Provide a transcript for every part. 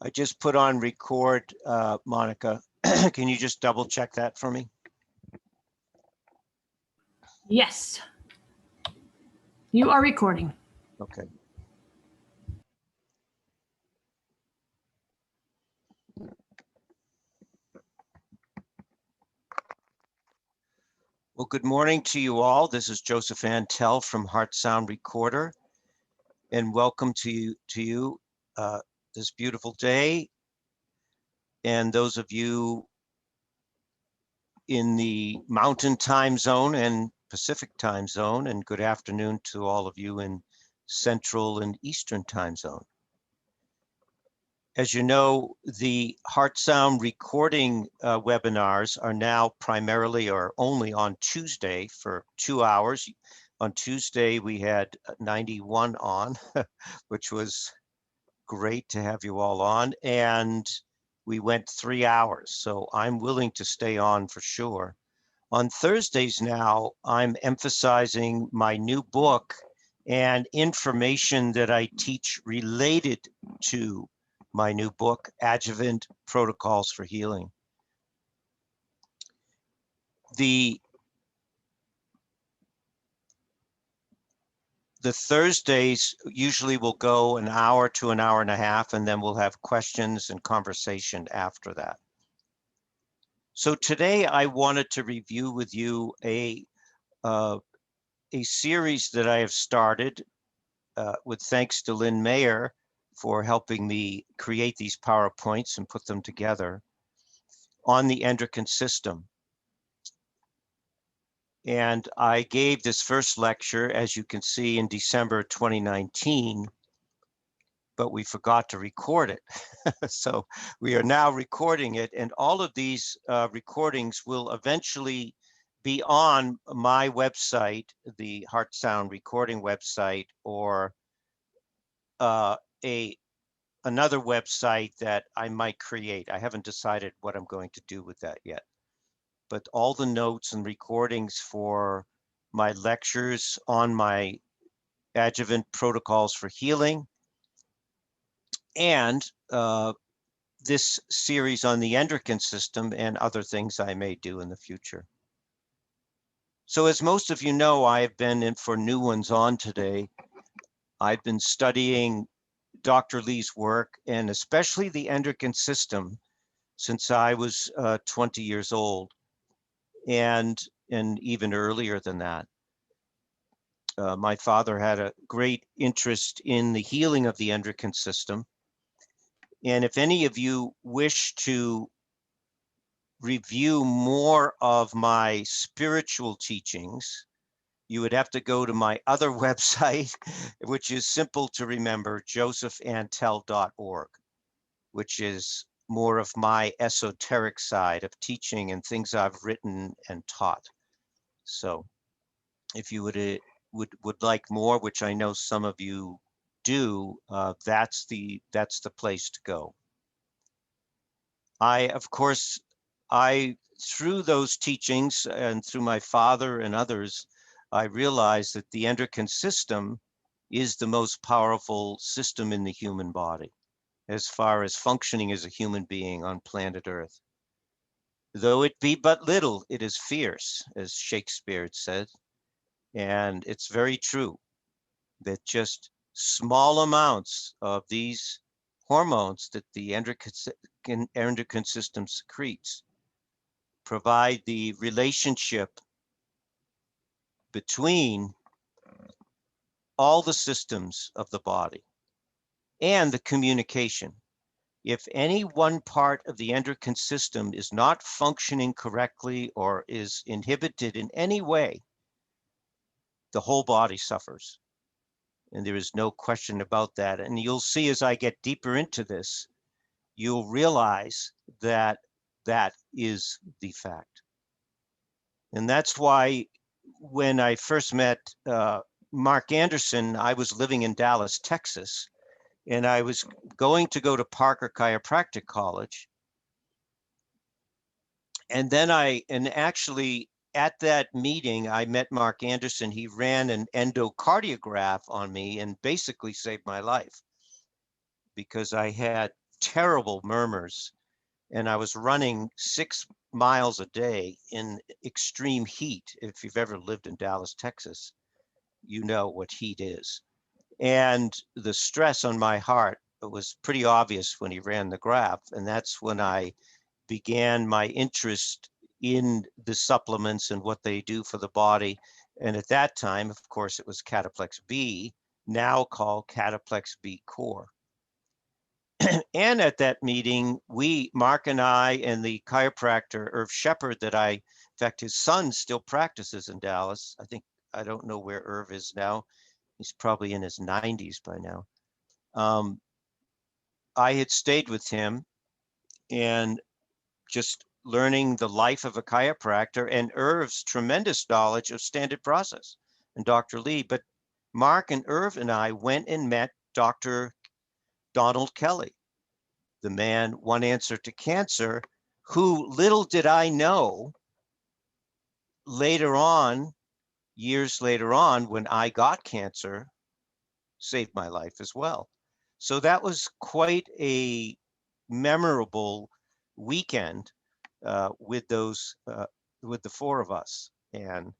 I just put on record, Monica. Can you just double check that for me? Yes. You are recording. Okay. Well, good morning to you all. This is Joseph Antel from Heart Sound Recorder, and welcome to you this beautiful day. And those of you in the Mountain Time Zone and Pacific Time Zone, and good afternoon to all of you in Central and Eastern Time Zone. As you know, the Heart Sound recording webinars are now primarily or only on Tuesday for 2 hours. On Tuesday, we had 91 on, which was great to have you all on. And we went 3 hours, so I'm willing to stay on for sure. On Thursdays now, I'm emphasizing my new book and information that I teach related to my new book, Adjuvant Protocols for Healing. The Thursdays usually will go an hour to an hour and a half, and then we'll have questions and conversation after that. So today I wanted to review with you a series that I have started with thanks to Lynn Mayer for helping me create these PowerPoints and put them together on the endocrine system. And I gave this first lecture, as you can see, in December 2019, but we forgot to record it. So we are now recording it, and all of these recordings will eventually be on my website, the Heart Sound recording website, or another website that I might create. I haven't decided what I'm going to do with that yet. But all the notes and recordings for my lectures on my adjuvant protocols for healing and this series on the endocrine system and other things I may do in the future. So as most of you know, I have been in for new ones on today. I've been studying Dr. Lee's work and especially the endocrine system since I was 20 years old and even earlier than that. My father had a great interest in the healing of the endocrine system. And if any of you wish to review more of my spiritual teachings, you would have to go to my other website, which is simple to remember, josephantel.org, which is more of my esoteric side of teaching and things I've written and taught. So if you would like more, which I know some of you do, that's the place to go. Of course, through those teachings and through my father and others, I realized that the endocrine system is the most powerful system in the human body as far as functioning as a human being on planet Earth. Though it be but little, it is fierce, as Shakespeare said. And it's very true that just small amounts of these hormones that the endocrine system secretes provide the relationship between all the systems of the body and the communication. If any one part of the endocrine system is not functioning correctly or is inhibited in any way, the whole body suffers. And there is no question about that. And you'll see as I get deeper into this, you'll realize that that is the fact. And that's why when I first met Mark Anderson, I was living in Dallas, Texas, and I was going to go to Parker Chiropractic College. And then actually at that meeting, I met Mark Anderson. He ran an endocardiograph on me and basically saved my life because I had terrible murmurs, and I was running 6 miles a day in extreme heat. If you've ever lived in Dallas, Texas, you know what heat is. And the stress on my heart was pretty obvious when he ran the graph. And that's when I began my interest in the supplements and what they do for the body. And at that time, of course, it was Cataplex B, now called Cataplex B Core. And at that meeting, Mark and I, and the chiropractor, Irv Shepard, in fact, his son still practices in Dallas. I don't know where Irv is now. He's probably in his 90s by now. I had stayed with him and just learning the life of a chiropractor and Irv's tremendous knowledge of standard process and Dr. Lee. But Mark and Irv and I went and met Dr. Donald Kelly, the man, one answer to cancer, who, little did I know, later on, years later on, when I got cancer, saved my life as well. So that was quite a memorable weekend with the four of us. And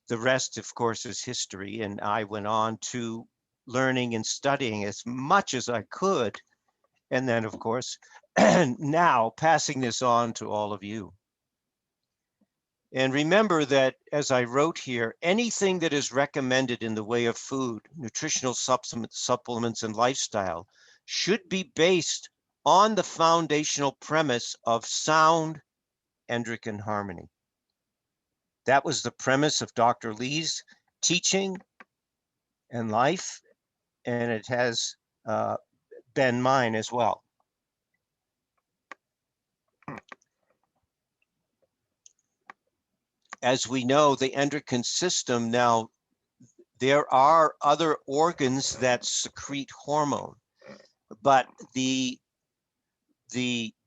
the rest, of course, is history. And I went on to learning and studying as much as I could. And then, of course, now passing this on to all of you. And remember that, as I wrote here, anything that is recommended in the way of food, nutritional supplements, and lifestyle should be based on the foundational premise of sound endocrine harmony. That was the premise of Dr. Lee's teaching and life, and it has been mine as well. As we know, the endocrine system now, there are other organs that secrete hormone, but the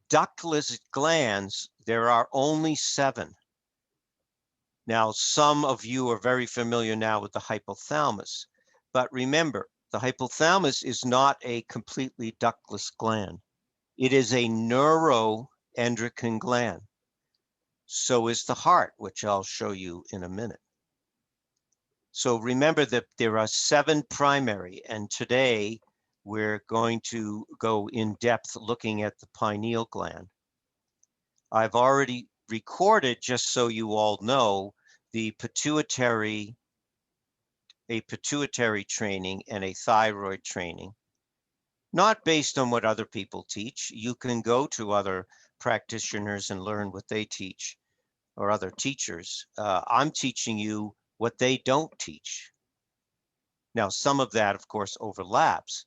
ductless glands, there are only 7. Now, some of you are very familiar now with the hypothalamus, but remember, the hypothalamus is not a completely ductless gland. It is a neuroendocrine gland. So is the heart, which I'll show you in a minute. So remember that there are 7 primary, and today we're going to go in depth looking at the pineal gland. I've already recorded, just so you all know, a pituitary training and a thyroid training, not based on what other people teach. You can go to other practitioners and learn what they teach, or other teachers. I'm teaching you what they don't teach. Now, some of that, of course, overlaps,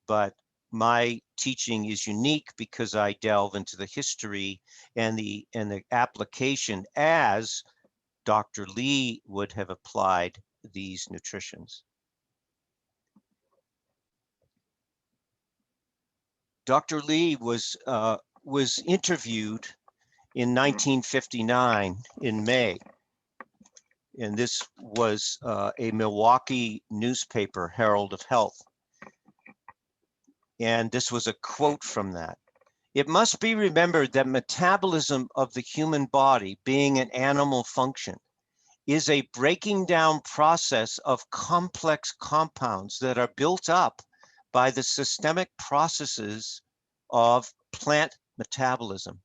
but my teaching is unique because I delve into the history and the application as Dr. Lee would have applied these nutritions. Dr. Lee was interviewed in 1959 in May, and this was a Milwaukee newspaper, Herald of Health. And this was a quote from that. It must be remembered that metabolism of the human body, being an animal function, is a breaking down process of complex compounds that are built up by the systemic processes of plant metabolism.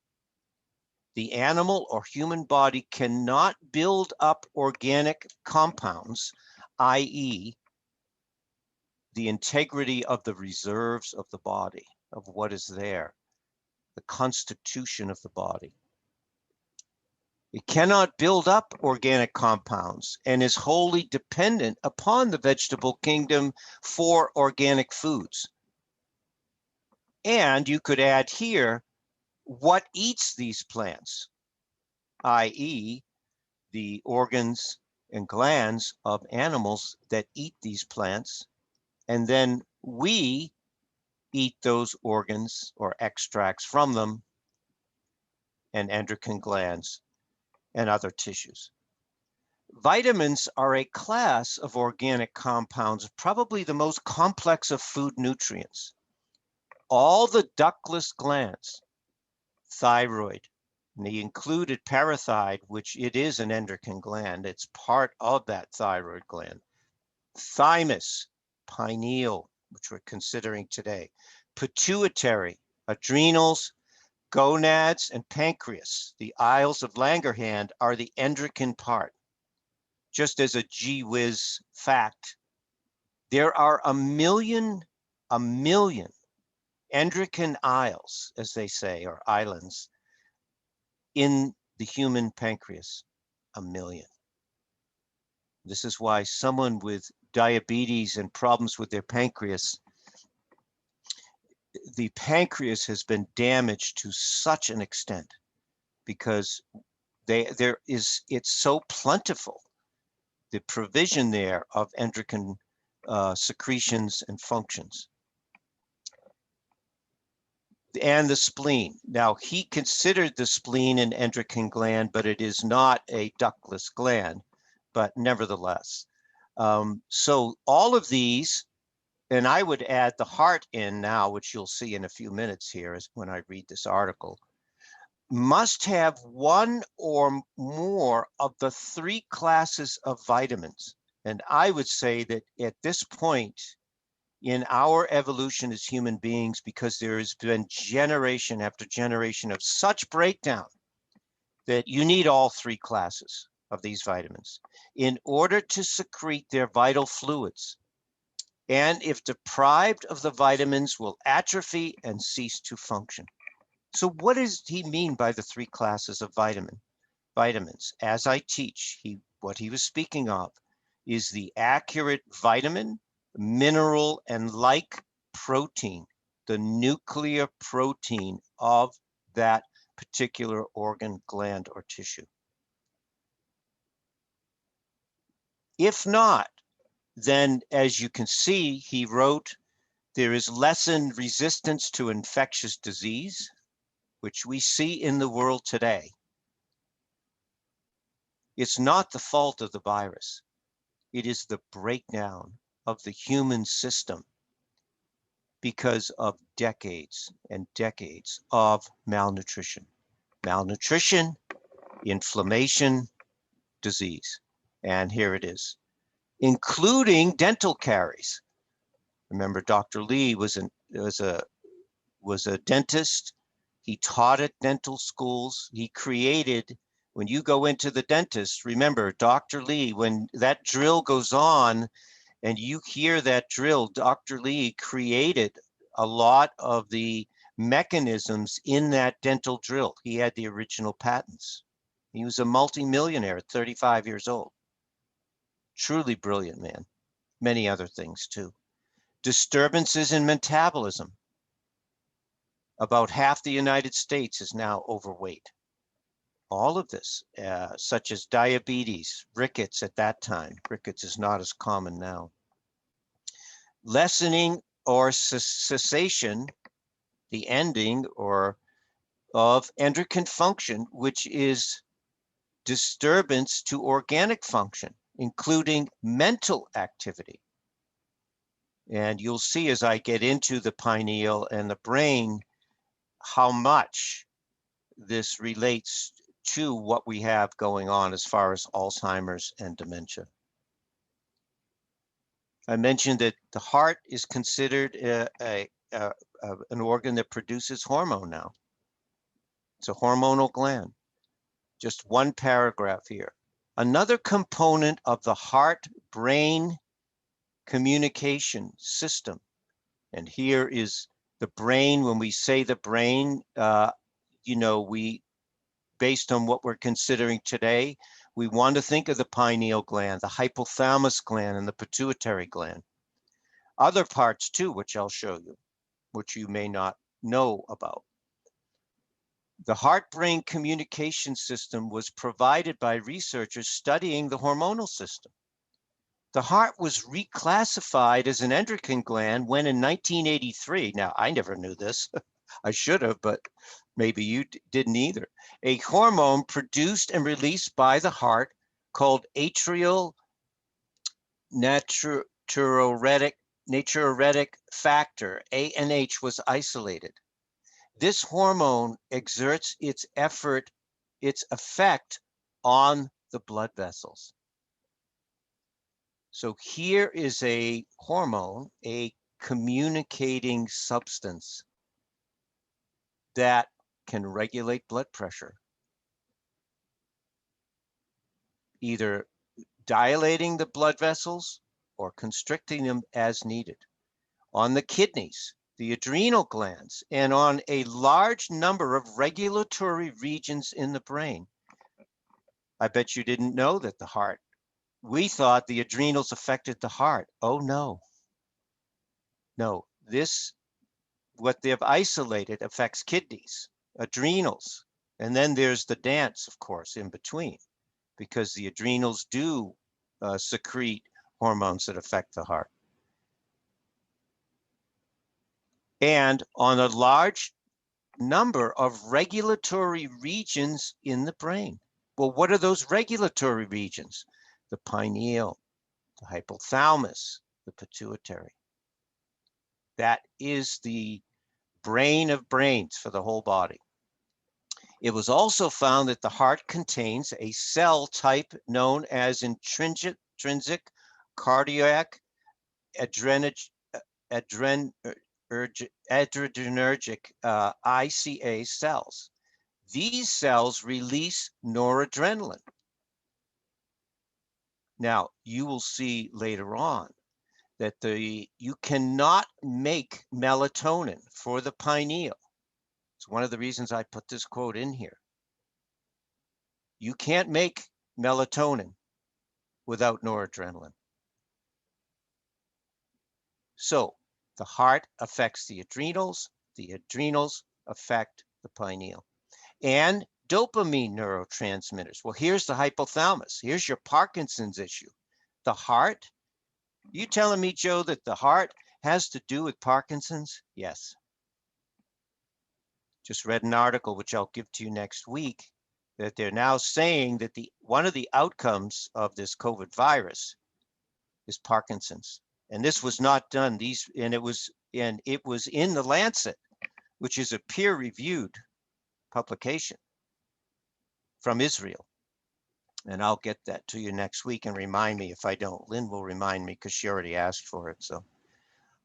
The animal or human body cannot build up organic compounds, i.e., the integrity of the reserves of the body, of what is there, the constitution of the body. It cannot build up organic compounds and is wholly dependent upon the vegetable kingdom for organic foods. And you could add here, what eats these plants, i.e., the organs and glands of animals that eat these plants, and then we eat those organs or extracts from them and endocrine glands and other tissues. Vitamins are a class of organic compounds, probably the most complex of food nutrients. all the ductless glands, thyroid, and he included parathyroid, which it is an endocrine gland. It's part of that thyroid gland. Thymus, pineal, which we're considering today. Pituitary, adrenals, gonads, and pancreas. The aisles of Langerhans are the endocrine part. Just as a gee whiz fact, there are a million endocrine aisles, as they say, or islands, in the human pancreas. A million. This is why someone with diabetes and problems with their pancreas, the pancreas has been damaged to such an extent because it's so plentiful, the provision there of endocrine secretions and functions. And the spleen. Now, he considered the spleen an endocrine gland, but it is not a ductless gland, but nevertheless. So all of these, and I would add the heart in now, which you'll see in a few minutes here when I read this article, must have one or more of the 3 classes of vitamins. And I would say that at this point in our evolution as human beings, because there has been generation after generation of such breakdown, that you need all 3 classes of these vitamins in order to secrete their vital fluids. And if deprived of the vitamins, will atrophy and cease to function. So what does he mean by the 3 classes of vitamins? As I teach, what he was speaking of is the accurate vitamin, mineral, and like protein, the nuclear protein of that particular organ, gland, or tissue. If not, then as you can see, he wrote, there is lessened resistance to infectious disease, which we see in the world today. It's not the fault of the virus. It is the breakdown of the human system because of decades and decades of malnutrition. Malnutrition, inflammation, disease. And here it is, including dental caries. Remember, Dr. Lee was a dentist. He taught at dental schools. He created, when you go into the dentist, remember, Dr. Lee, when that drill goes on and you hear that drill, Dr. Lee created a lot of the mechanisms in that dental drill. He had the original patents. He was a multimillionaire at 35 years old. Truly brilliant man. Many other things too. Disturbances in metabolism. About half the United States is now overweight. All of this, such as diabetes, rickets at that time. Rickets is not as common now. Lessening or cessation, the ending of endocrine function, which is disturbance to organic function, including mental activity. And you'll see as I get into the pineal and the brain, how much this relates to what we have going on as far as Alzheimer's and dementia. I mentioned that the heart is considered an organ that produces hormone now. It's a hormonal gland. Just one paragraph here. Another component of the heart-brain communication system, and here is the brain. When we say the brain, based on what we're considering today, we want to think of the pineal gland, the hypothalamus gland, and the pituitary gland. Other parts too, which I'll show you, which you may not know about. The heart-brain communication system was provided by researchers studying the hormonal system. The heart was reclassified as an endocrine gland when in 1983, now I never knew this, I should have, but maybe you didn't either, a hormone produced and released by the heart called atrial natriuretic natriuretic factor, ANH, was isolated. This hormone exerts its effect on the blood vessels. So here is a hormone, a communicating substance that can regulate blood pressure, either dilating the blood vessels or constricting them as needed. On the kidneys, the adrenal glands, and on a large number of regulatory regions in the brain. I bet you didn't know that the heart, we thought the adrenals affected the heart. Oh no. No, what they've isolated affects kidneys, adrenals, and then there's the dance, of course, in between, because the adrenals do secrete hormones that affect the heart. And on a large number of regulatory regions in the brain. Well, what are those regulatory regions? The pineal, the hypothalamus, the pituitary. That is the brain of brains for the whole body. It was also found that the heart contains a cell type known as intrinsic cardiac adrenergic ICA cells. These cells release noradrenaline. Now, you will see later on that you cannot make melatonin for the pineal. It's one of the reasons I put this quote in here. You can't make melatonin without noradrenaline. So the heart affects the adrenals affect the pineal. And dopamine neurotransmitters. Well, here's the hypothalamus. Here's your Parkinson's issue. The heart. You telling me, Joe, that the heart has to do with Parkinson's? Yes. Just read an article, which I'll give to you next week, that they're now saying that one of the outcomes of this COVID virus is Parkinson's. And this was not done. It was in the Lancet, which is a peer-reviewed publication from Israel. And I'll get that to you next week and remind me if I don't. Lynn will remind me because she already asked for it. So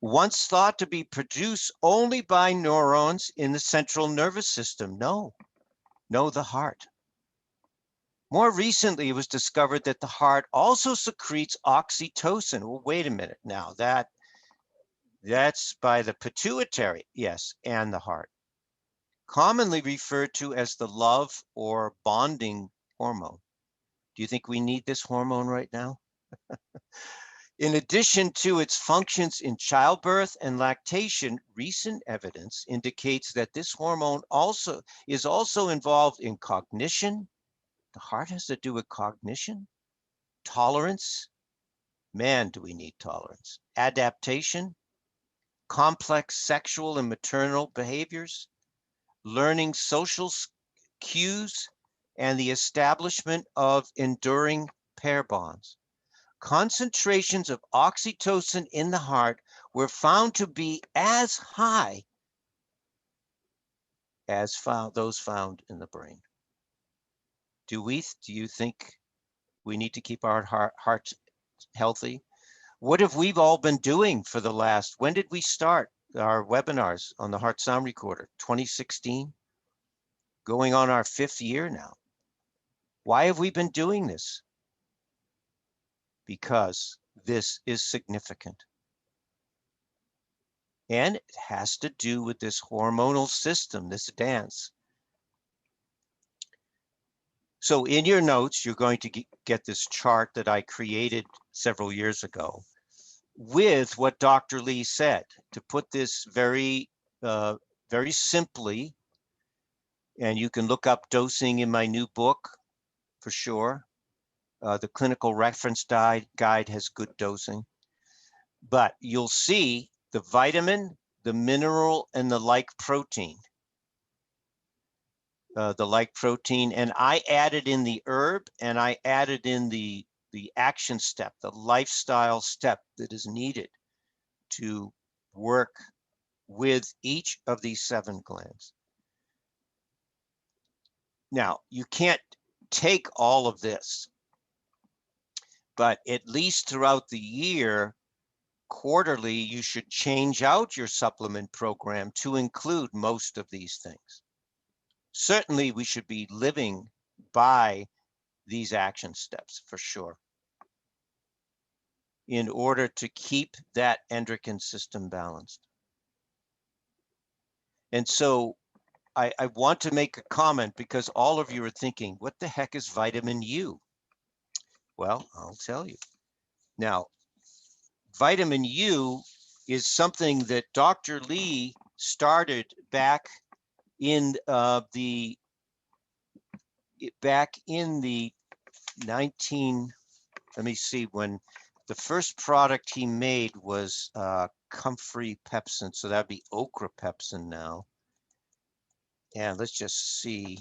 once thought to be produced only by neurons in the central nervous system. No, the heart. More recently, it was discovered that the heart also secretes oxytocin. Well, wait a minute now. That's by the pituitary, yes, and the heart. Commonly referred to as the love or bonding hormone. Do you think we need this hormone right now? In addition to its functions in childbirth and lactation, recent evidence indicates that this hormone is also involved in cognition. The heart has to do with cognition, tolerance. Man, do we need tolerance. Adaptation, complex sexual and maternal behaviors, learning social cues, and the establishment of enduring pair bonds. Concentrations of oxytocin in the heart were found to be as high as those found in the brain. Do you think we need to keep our hearts healthy? What have we all been doing for the last, when did we start our webinars on the Heart Sound Recorder? 2016? Going on our 5th year now. Why have we been doing this? Because this is significant. And it has to do with this hormonal system, this dance. So in your notes, you're going to get this chart that I created several years ago with what Dr. Lee said, to put this very simply, and you can look up dosing in my new book for sure. The clinical reference guide has good dosing, but you'll see the vitamin, the mineral, and the like protein. And I added in the herb, and I added in the action step, the lifestyle step that is needed to work with each of these 7 glands. Now, you can't take all of this, but at least throughout the year, quarterly, you should change out your supplement program to include most of these things. Certainly, we should be living by these action steps for sure, in order to keep that endocrine system balanced. And so I want to make a comment because all of you are thinking, what the heck is vitamin U? Well, I'll tell you. Now, vitamin U is something that Dr. Lee started back in the 19, let me see, when the first product he made was comfrey pepsin, so that'd be okra pepsin now. And let's just see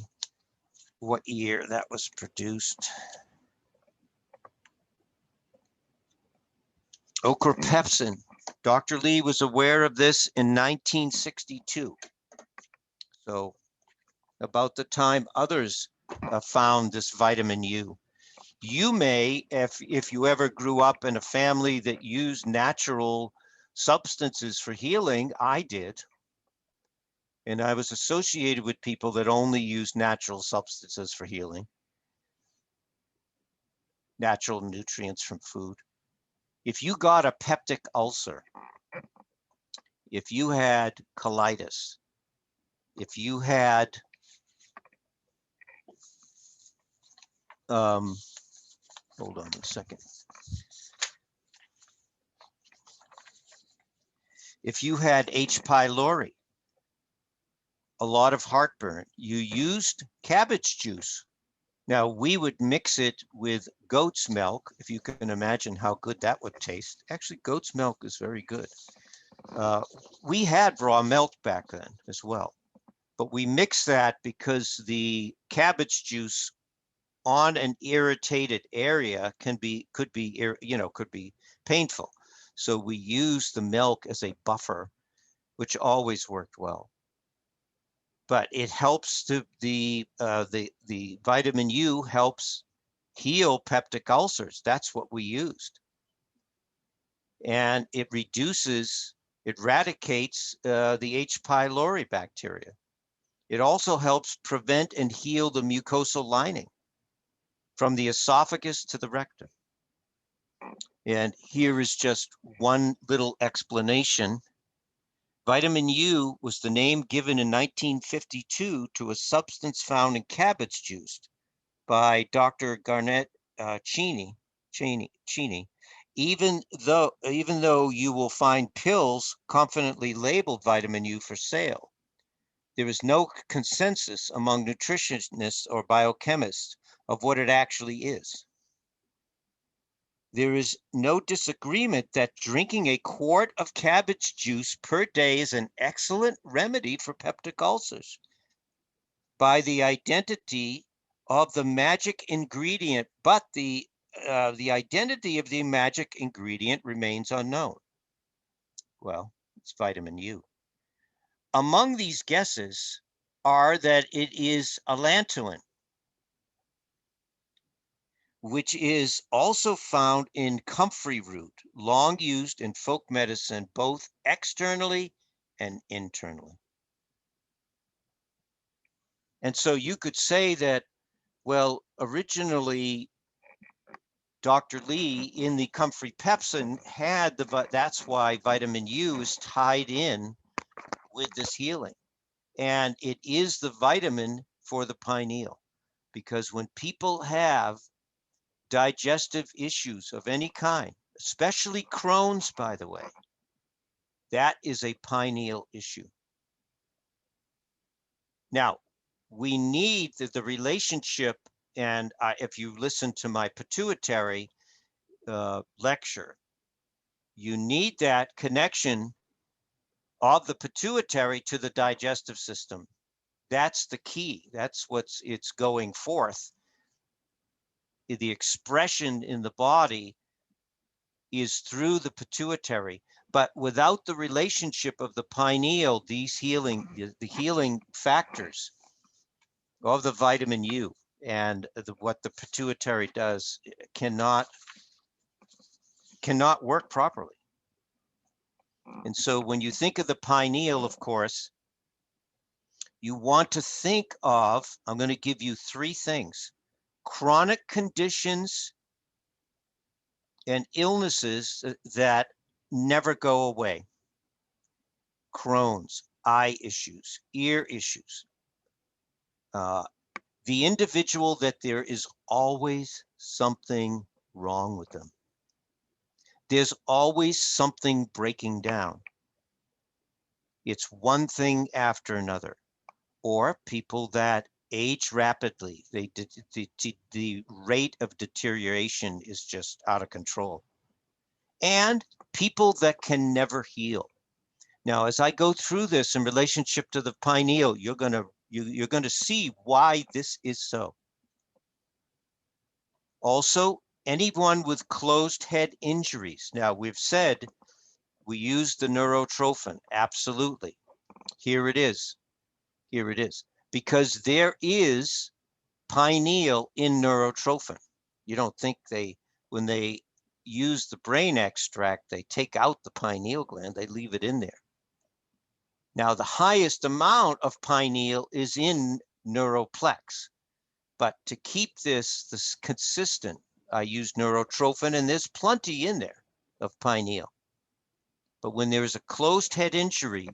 what year that was produced. Okra pepsin. Dr. Lee was aware of this in 1962. So about the time others found this vitamin U. You may, if you ever grew up in a family that used natural substances for healing, I did. And I was associated with people that only used natural substances for healing, natural nutrients from food. If you got a peptic ulcer, if you had colitis, if you had hold on a second. If you had H. pylori, a lot of heartburn, you used cabbage juice. Now, we would mix it with goat's milk, if you can imagine how good that would taste. Actually, goat's milk is very good. We had raw milk back then as well, but we mixed that because the cabbage juice on an irritated area could be painful. So we use the milk as a buffer, which always worked well. But it helps to the vitamin U helps heal peptic ulcers. That's what we used. And it eradicates the H. pylori bacteria. It also helps prevent and heal the mucosal lining from the esophagus to the rectum. And here is just one little explanation. Vitamin U was the name given in 1952 to a substance found in cabbage juice by Dr. Garnett Cheney. Even though you will find pills confidently labeled vitamin U for sale, there is no consensus among nutritionists or biochemists of what it actually is. There is no disagreement that drinking a quart of cabbage juice per day is an excellent remedy for peptic ulcers by the identity of the magic ingredient, but the identity of the magic ingredient remains unknown. Well, it's vitamin U. Among these guesses are that it is allantoin, which is also found in comfrey root, long used in folk medicine, both externally and internally. And so you could say that, well, originally, Dr. Lee in the comfrey pepsin had that's why vitamin U is tied in with this healing. And it is the vitamin for the pineal, because when people have digestive issues of any kind, especially Crohn's, by the way, that is a pineal issue. Now, we need the relationship, and if you listen to my pituitary lecture, you need that connection of the pituitary to the digestive system. That's the key. That's it's going forth. The expression in the body is through the pituitary, But without the relationship of the pineal, these the healing factors of the vitamin U and what the pituitary does cannot work properly. And so when you think of the pineal, of course, you want to think of, I'm going to give you three things: chronic conditions and illnesses that never go away. Crohn's, eye issues, ear issues. The individual that there is always something wrong with them. There's always something breaking down. It's one thing after another. Or people that age rapidly, the rate of deterioration is just out of control. And people that can never heal. Now, as I go through this in relationship to the pineal, you're going to see why this is so. Also, anyone with closed head injuries. Now, we've said we use the neurotrophin. Absolutely. Here it is. Here it is. Because there is pineal in neurotrophin. You don't think when they use the brain extract, they take out the pineal gland, they leave it in there. Now, the highest amount of pineal is in neuroplex. But to keep this consistent, I use neurotrophin, and there's plenty in there of pineal. But when there is a closed head injury,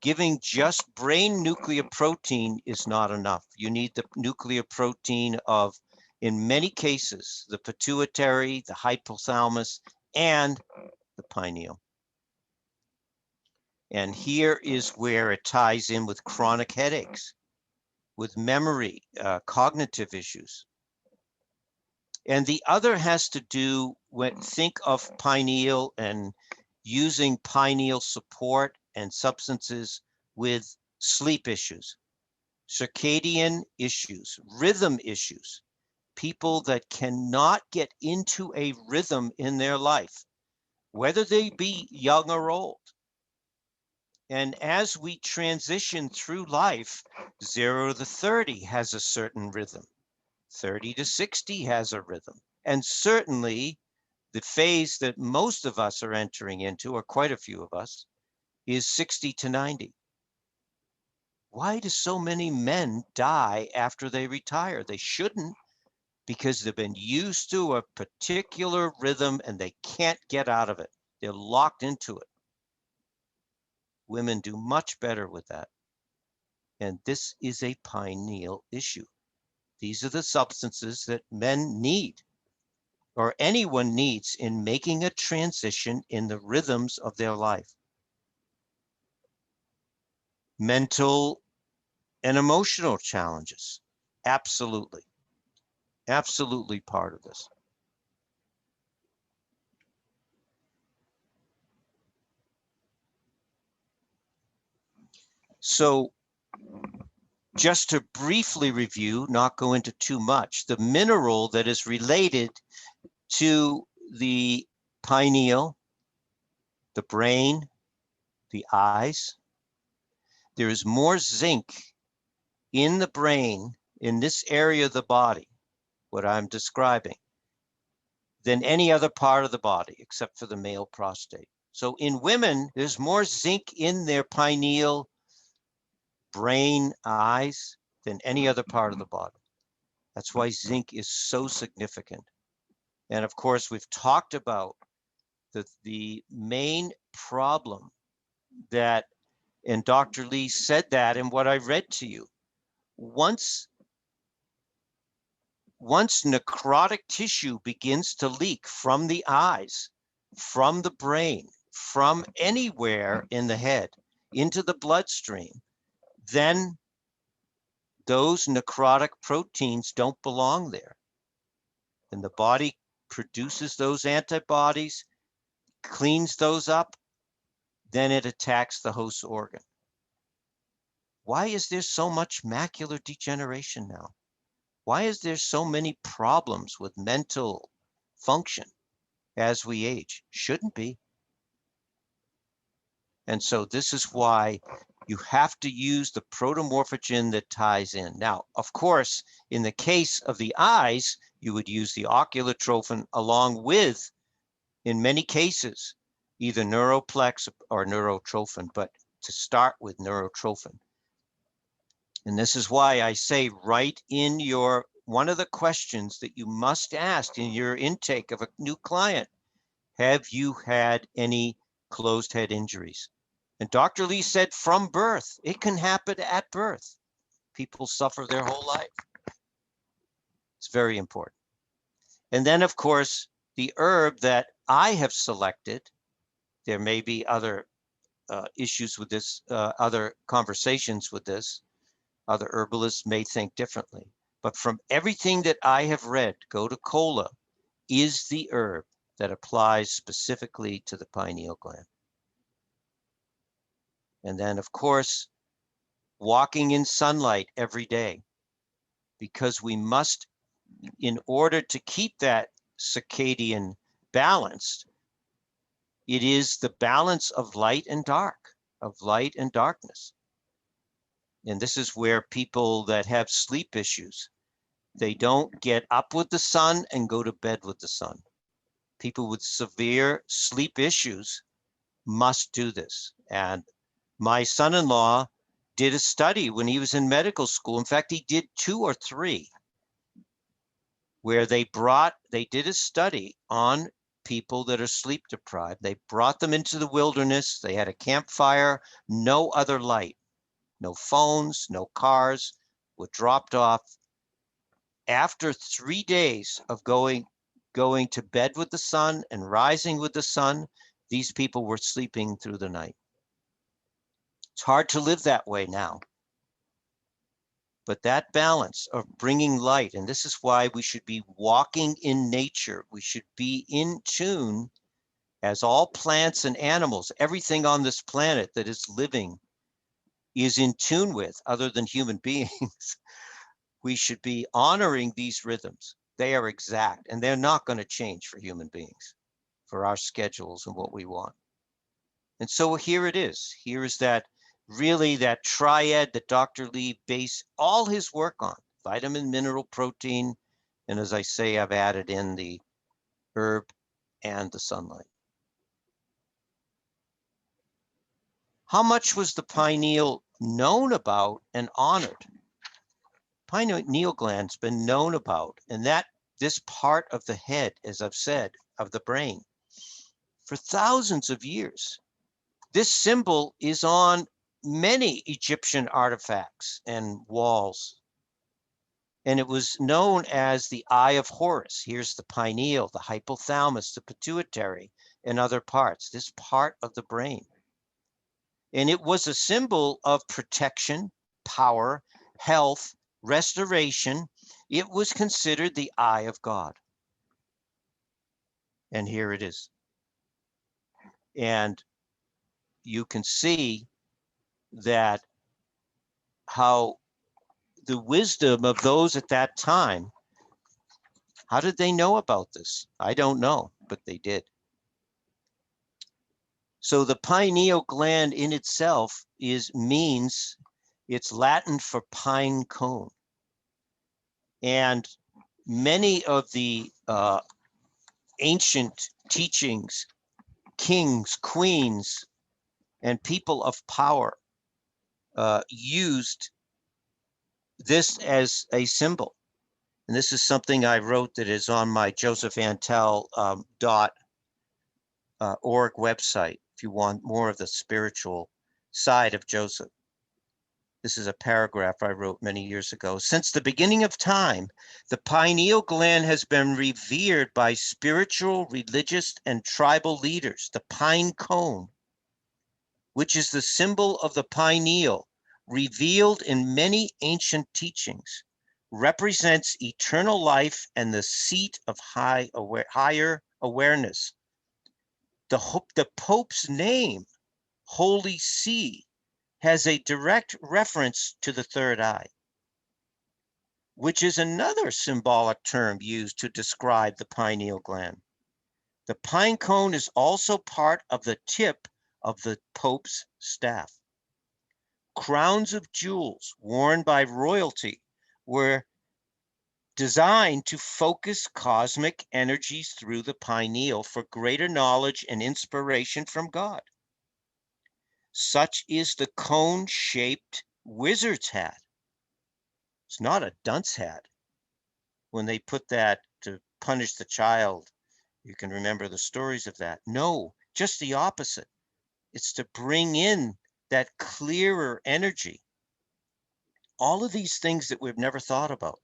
giving just brain nucleoprotein is not enough. You need the nucleoprotein of, in many cases, the pituitary, the hypothalamus, and the pineal. And here is where it ties in with chronic headaches, with memory, cognitive issues. And the other has to do when think of pineal and using pineal support and substances with sleep issues, circadian issues, rhythm issues, people that cannot get into a rhythm in their life, whether they be young or old. And as we transition through life, 0 to 30 has a certain rhythm. 30 to 60 has a rhythm. And certainly the phase that most of us are entering into, or quite a few of us, is 60 to 90. Why do so many men die after they retire? They shouldn't, because they've been used to a particular rhythm and they can't get out of it. They're locked into it. Women do much better with that. And this is a pineal issue. These are the substances that men need, or anyone needs, in making a transition in the rhythms of their life. Mental and emotional challenges, absolutely. Absolutely part of this. So just to briefly review, not go into too much, the mineral that is related to the pineal, the brain, the eyes, there is more zinc in the brain, in this area of the body, what I'm describing, than any other part of the body, except for the male prostate. So in women, there's more zinc in their pineal, brain, eyes, than any other part of the body. That's why zinc is so significant. And of course, we've talked about the main problem that, and Dr. Lee said that in what I read to you. Once necrotic tissue begins to leak from the eyes, from the brain, from anywhere in the head into the bloodstream, then those necrotic proteins don't belong there. And the body produces those antibodies, cleans those up, then it attacks the host organ. Why is there so much macular degeneration now? Why is there so many problems with mental function as we age? Shouldn't be. And so this is why you have to use the protomorphogen that ties in. Now, of course, in the case of the eyes, you would use the oculotrophin along with, in many cases, either neuroplex or neurotrophin, but to start with neurotrophin. And this is why I say write in your, one of the questions that you must ask in your intake of a new client, have you had any closed head injuries? And Dr. Lee said from birth, it can happen at birth. People suffer their whole life. It's very important. And then, of course, the herb that I have selected, there may be other issues with this, other conversations with this. Other herbalists may think differently. But from everything that I have read, Gotu-kola is the herb that applies specifically to the pineal gland. And then, of course, walking in sunlight every day, because we must, in order to keep that circadian balanced, it is the balance of light and dark, of light and darkness. And this is where people that have sleep issues, they don't get up with the sun and go to bed with the sun. People with severe sleep issues must do this. And my son-in-law did a study when he was in medical school. In fact, he did 2 or 3 where they did a study on people that are sleep deprived. They brought them into the wilderness. They had a campfire, no other light, no phones, no cars, were dropped off. After 3 days of going to bed with the sun and rising with the sun, these people were sleeping through the night. It's hard to live that way now. But that balance of bringing light, and this is why we should be walking in nature. We should be in tune, as all plants and animals, everything on this planet that is living is in tune with, other than human beings. We should be honoring these rhythms. They are exact, and they're not going to change for human beings, for our schedules and what we want. And so here it is. Here is that, really, that triad that Dr. Lee based all his work on: vitamin, mineral, protein, and as I say, I've added in the herb and the sunlight. How much was the pineal known about and honored? Pineal gland's been known about, and that this part of the head, as I've said, of the brain, for thousands of years. This symbol is on many Egyptian artifacts and walls. And it was known as the Eye of Horus. Here's the pineal, the hypothalamus, the pituitary, and other parts, this part of the brain. And it was a symbol of protection, power, health, restoration. It was considered the eye of God. And here it is. And you can see that how the wisdom of those at that time, how did they know about this? I don't know, but they did. So the pineal gland in itself means, it's Latin for pine cone. And many of the ancient teachings, kings, queens, and people of power used this as a symbol. And this is something I wrote that is on my josephantel.org website, if you want more of the spiritual side of Joseph. This is a paragraph I wrote many years ago. Since the beginning of time, the pineal gland has been revered by spiritual, religious, and tribal leaders. The pine cone, which is the symbol of the pineal, revealed in many ancient teachings, represents eternal life and the seat of higher awareness. The Pope's name, Holy See, has a direct reference to the third eye, which is another symbolic term used to describe the pineal gland. The pine cone is also part of the tip of the Pope's staff. Crowns of jewels worn by royalty were designed to focus cosmic energies through the pineal for greater knowledge and inspiration from God. Such is the cone-shaped wizard's hat. It's not a dunce hat. When they put that to punish the child, you can remember the stories of that. No, just the opposite. It's to bring in that clearer energy. All of these things that we've never thought about.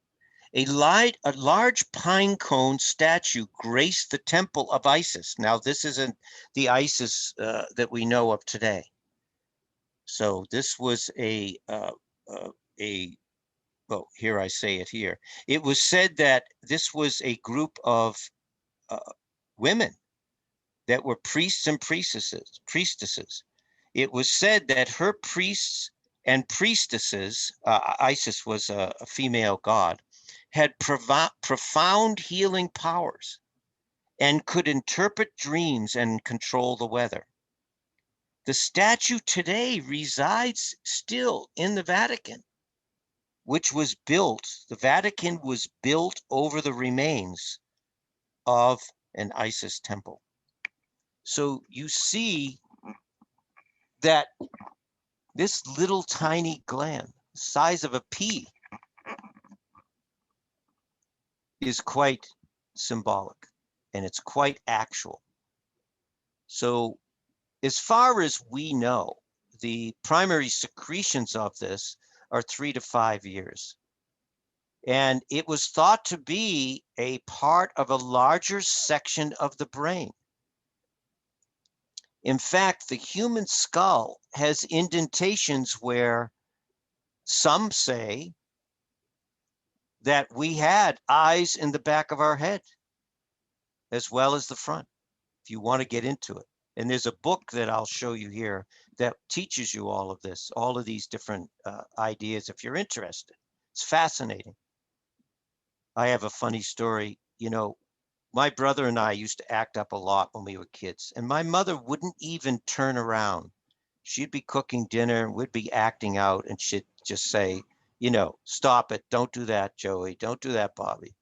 A large pine cone statue graced the temple of Isis. Now, this isn't the Isis that we know of today. So this was well, here I say it here. It was said that this was a group of women that were priests and priestesses. It was said that her priests and priestesses, Isis was a female god, had profound healing powers and could interpret dreams and control the weather. The statue today resides still in the Vatican, which was built, the Vatican was built over the remains of an Isis temple. So you see that this little tiny gland, size of a pea, is quite symbolic and it's quite actual. So as far as we know, the primary secretions of this are 3 to 5 years. And it was thought to be a part of a larger section of the brain. In fact, the human skull has indentations where some say that we had eyes in the back of our head as well as the front, if you want to get into it. And there's a book that I'll show you here that teaches you all of this, all of these different ideas if you're interested. It's fascinating. I have a funny story. You know, my brother and I used to act up a lot when we were kids, and my mother wouldn't even turn around. She'd be cooking dinner, we'd be acting out, and she'd just say, you know, stop it. Don't do that, Joey. Don't do that, Bobby.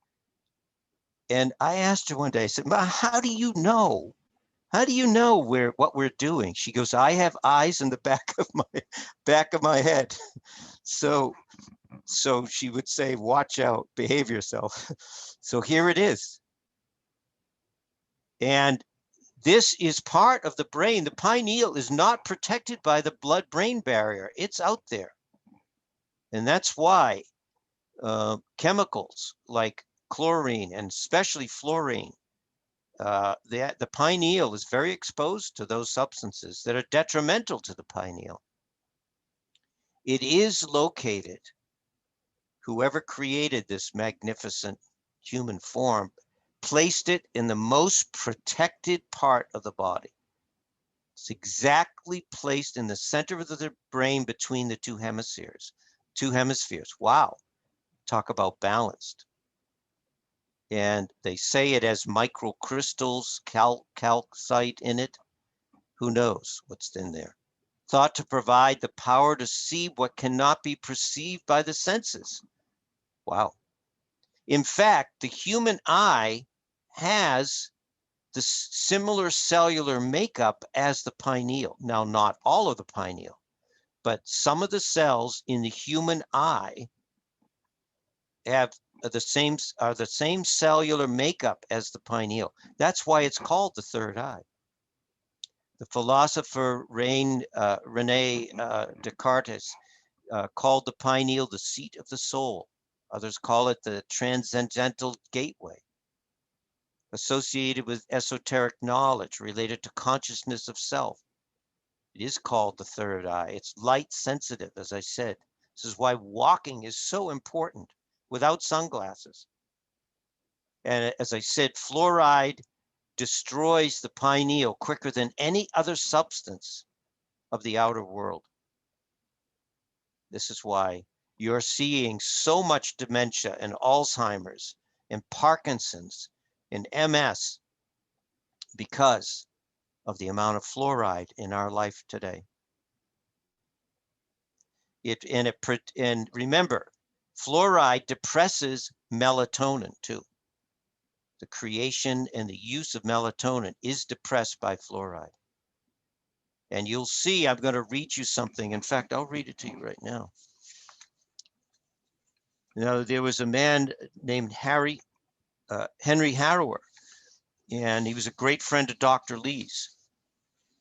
And I asked her one day, I said, Ma, how do you know? How do you know what we're doing? She goes, I have eyes in the back of my head. So she would say, watch out, behave yourself. So here it is. And this is part of the brain. The pineal is not protected by the blood-brain barrier. It's out there. And that's why chemicals like chlorine and especially fluorine, the pineal is very exposed to those substances that are detrimental to the pineal. It is located, whoever created this magnificent human form placed it in the most protected part of the body. It's exactly placed in the center of the brain between the two hemispheres. Wow, talk about balanced. And they say it has microcrystals, calcite in it. Who knows what's in there? Thought to provide the power to see what cannot be perceived by the senses. Wow. In fact, the human eye has the similar cellular makeup as the pineal. Now, not all of the pineal, but some of the cells in the human eye have the same cellular makeup as the pineal. That's why it's called the third eye. The philosopher Rene Descartes called the pineal the seat of the soul. Others call it the transcendental gateway, associated with esoteric knowledge related to consciousness of self. It is called the third eye. It's light sensitive, as I said. This is why walking is so important without sunglasses. And as I said, fluoride destroys the pineal quicker than any other substance of the outer world. This is why you're seeing so much dementia and Alzheimer's and Parkinson's and MS, because of the amount of fluoride in our life today. And remember, fluoride depresses melatonin too. The creation and the use of melatonin is depressed by fluoride. And you'll see, I'm going to read you something. In fact, I'll read it to you right now. There was a man named Henry Harrower, and he was a great friend of Dr. Lee's.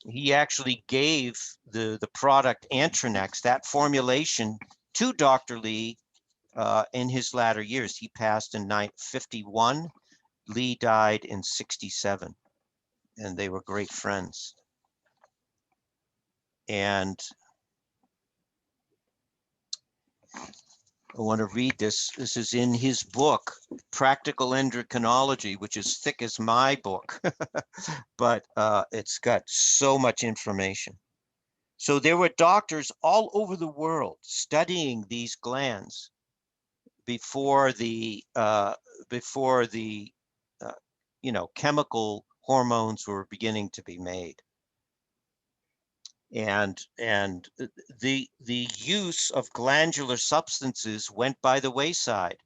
He actually gave the product Antronex, that formulation, to Dr. Lee in his latter years. He passed in 1951. Lee died in 1967, and they were great friends. And I want to read this. This is in his book, Practical Endocrinology, which is thick as my book, but it's got so much information. So there were doctors all over the world studying these glands before the chemical hormones were beginning to be made. And the use of glandular substances went by the wayside.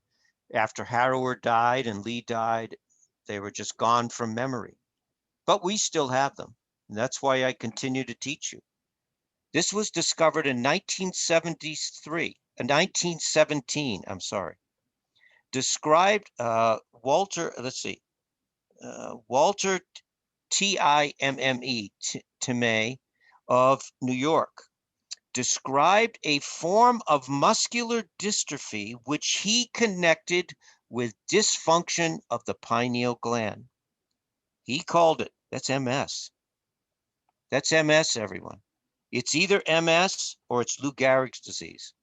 After Harrower died and Lee died, they were just gone from memory. But we still have them. And that's why I continue to teach you. This was discovered in 1917, I'm sorry. Described Walter Timme of New York described a form of muscular dystrophy which he connected with dysfunction of the pineal gland. He called it, that's MS. That's MS, everyone. It's either MS or it's Lou Gehrig's disease.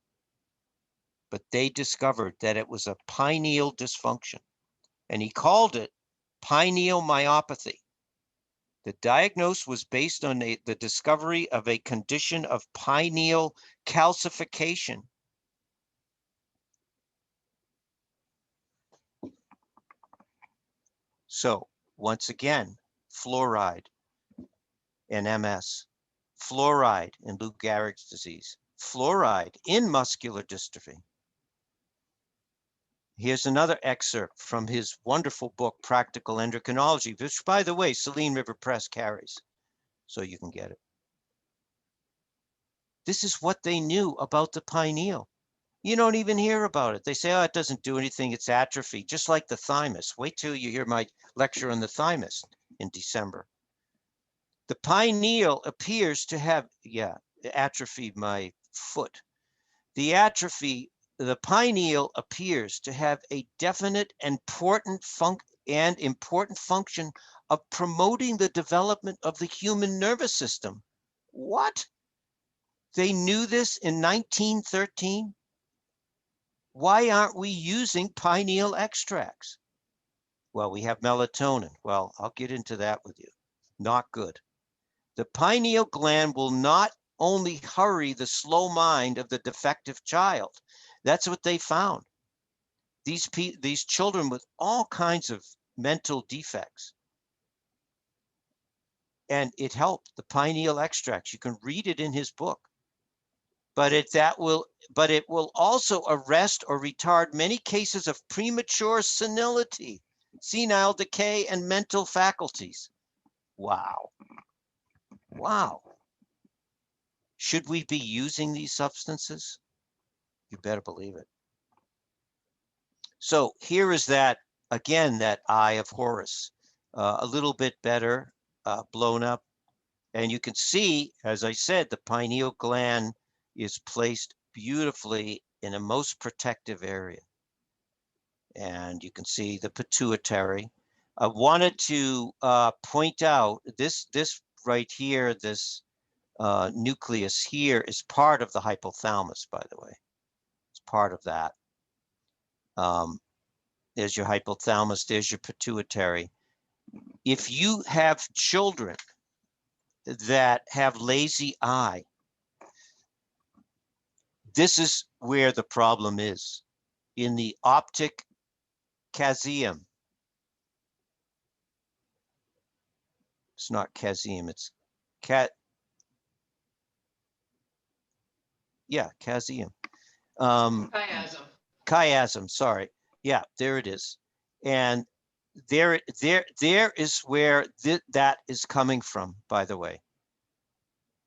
But they discovered that it was a pineal dysfunction, and he called it pineal myopathy. The diagnosis was based on the discovery of a condition of pineal calcification. So once again, fluoride and MS, fluoride in Lou Gehrig's disease, fluoride in muscular dystrophy. Here's another excerpt from his wonderful book, Practical Endocrinology, which, by the way, Saline River Press carries, so you can get it. This is what they knew about the pineal. You don't even hear about it. They say, oh, it doesn't do anything. It's atrophy, just like the thymus. Wait till you hear my lecture on the thymus in December. The pineal appears to have, atrophied my foot. The pineal appears to have a definite important function of promoting the development of the human nervous system. What? They knew this in 1913? Why aren't we using pineal extracts? Well, we have melatonin. Well, I'll get into that with you. Not good. The pineal gland will not only hurry the slow mind of the defective child. That's what they found. These children with all kinds of mental defects. And it helped, the pineal extracts. You can read it in his book. But it will also arrest or retard many cases of premature senility, senile decay, and mental faculties. Wow. Wow. Should we be using these substances? You better believe it. So here is that, again, that eye of Horus, a little bit better, blown up. And you can see, as I said, the pineal gland is placed beautifully in a most protective area. And you can see the pituitary. I wanted to point out this right here, this nucleus here is part of the hypothalamus, by the way. It's part of that. There's your hypothalamus, there's your pituitary. If you have children that have lazy eye, this is where the problem is, in the optic caesium. It's not caseum, it's cat. Yeah, caseum. Chiasm. Chiasm, sorry. Yeah, there it is. And there is where that is coming from, by the way.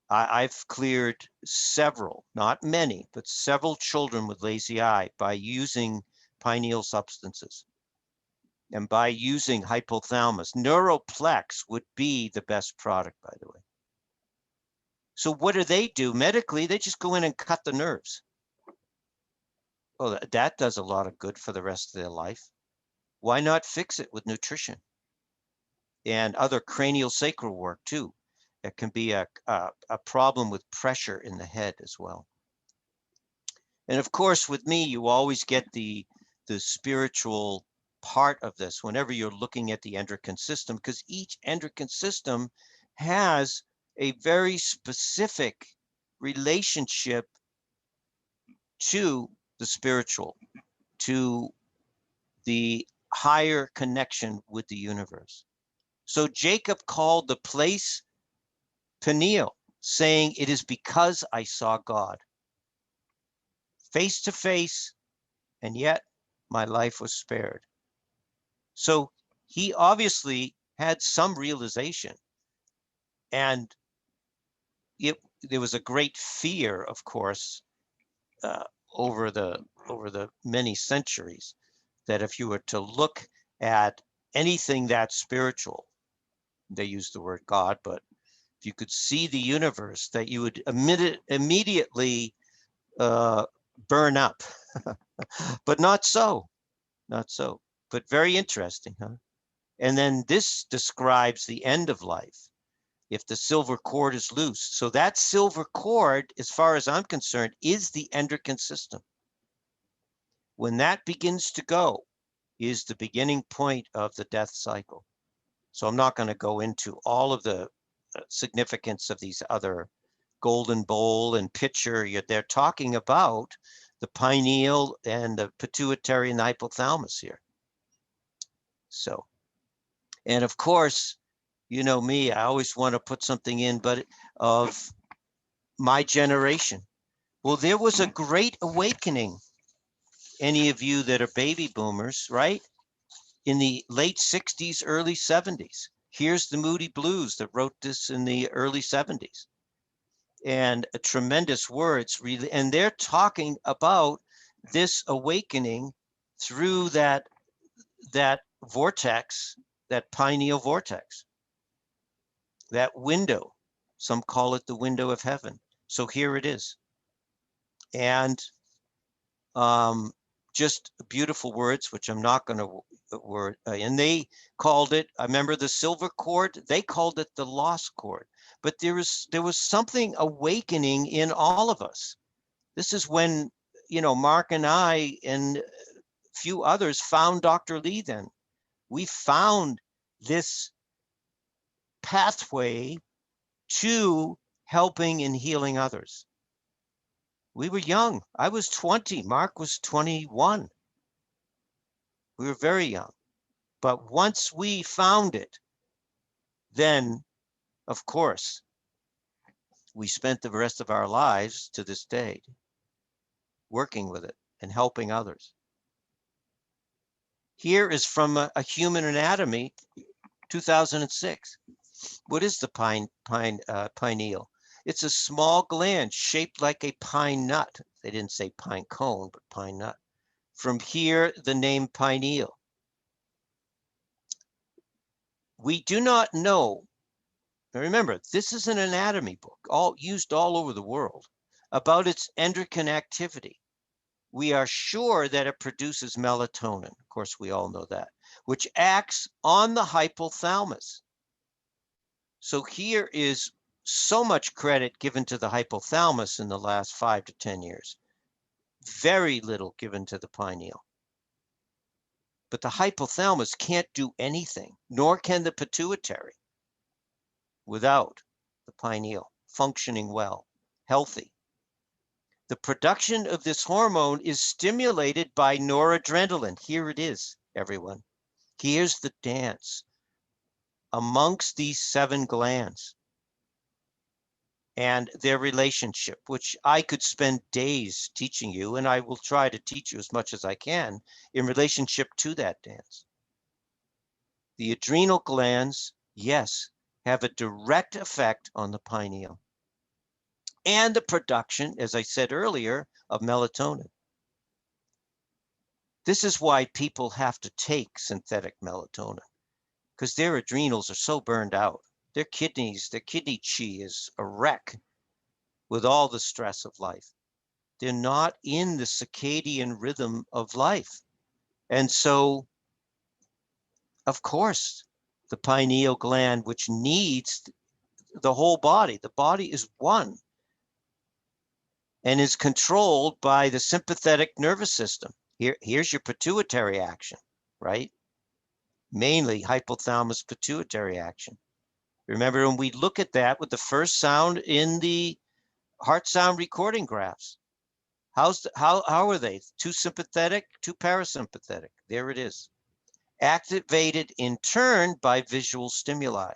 I've cleared several, not many, but several children with lazy eye by using pineal substances and by using hypothalamus. Neuroplex would be the best product, by the way. So what do they do medically? They just go in and cut the nerves. Well, that does a lot of good for the rest of their life. Why not fix it with nutrition and other cranial sacral work too? It can be a problem with pressure in the head as well. And of course, with me, you always get the spiritual part of this whenever you're looking at the endocrine system, because each endocrine system has a very specific relationship to the spiritual, to the higher connection with the universe. So Jacob called the place Pineal, saying, "It is because I saw God face to face, and yet my life was spared." So he obviously had some realization, and there was a great fear, of course, over the many centuries, that if you were to look at anything that's spiritual, they use the word God, but if you could see the universe, that you would immediately burn up. But not so, not so. But very interesting, huh? And then this describes the end of life. If the silver cord is loose. So that silver cord, as far as I'm concerned, is the endocrine system. When that begins to go, is the beginning point of the death cycle. So I'm not going to go into all of the significance of these other golden bowl and pitcher. They're talking about the pineal and the pituitary and the hypothalamus here. So, and of course, you know me, I always want to put something in, but of my generation. Well, there was a great awakening. Any of you that are baby boomers, right? In the late 60s, early 70s. Here's the Moody Blues that wrote this in the early 70s. And tremendous words, really. And they're talking about this awakening through that vortex, that pineal vortex, that window. Some call it the window of heaven. So here it is. And just beautiful words, which I'm not going to word. And they called it, I remember the silver cord, they called it the lost cord. But there was something awakening in all of us. This is when, you know, Mark and I and a few others found Dr. Lee then. We found this pathway to helping and healing others. We were young. I was 20. Mark was 21. We were very young. But once we found it, then, of course, we spent the rest of our lives to this day working with it and helping others. Here is from a human anatomy, 2006. What is the pineal? It's a small gland shaped like a pine nut. They didn't say pine cone, but pine nut. From here, the name pineal. We do not know. Now remember, this is an anatomy book, used all over the world, about its endocrine activity. We are sure that it produces melatonin. Of course, we all know that, which acts on the hypothalamus. So here is so much credit given to the hypothalamus in the last 5 to 10 years. Very little given to the pineal. But the hypothalamus can't do anything, nor can the pituitary, without the pineal functioning well, healthy. The production of this hormone is stimulated by noradrenaline. Here it is, everyone. Here's the dance. amongst these 7 glands and their relationship, which I could spend days teaching you, and I will try to teach you as much as I can in relationship to that dance. The adrenal glands, yes, have a direct effect on the pineal and the production, as I said earlier, of melatonin. This is why people have to take synthetic melatonin, because their adrenals are so burned out. Their kidney chi is a wreck with all the stress of life. They're not in the circadian rhythm of life. And so, of course, the pineal gland, which needs the whole body, the body is one and is controlled by the sympathetic nervous system. Here's your pituitary action, right? Mainly hypothalamus pituitary action. Remember when we look at that with the first sound in the heart sound recording graphs? How are they? 2 sympathetic, 2 parasympathetic. There it is. Activated in turn by visual stimuli.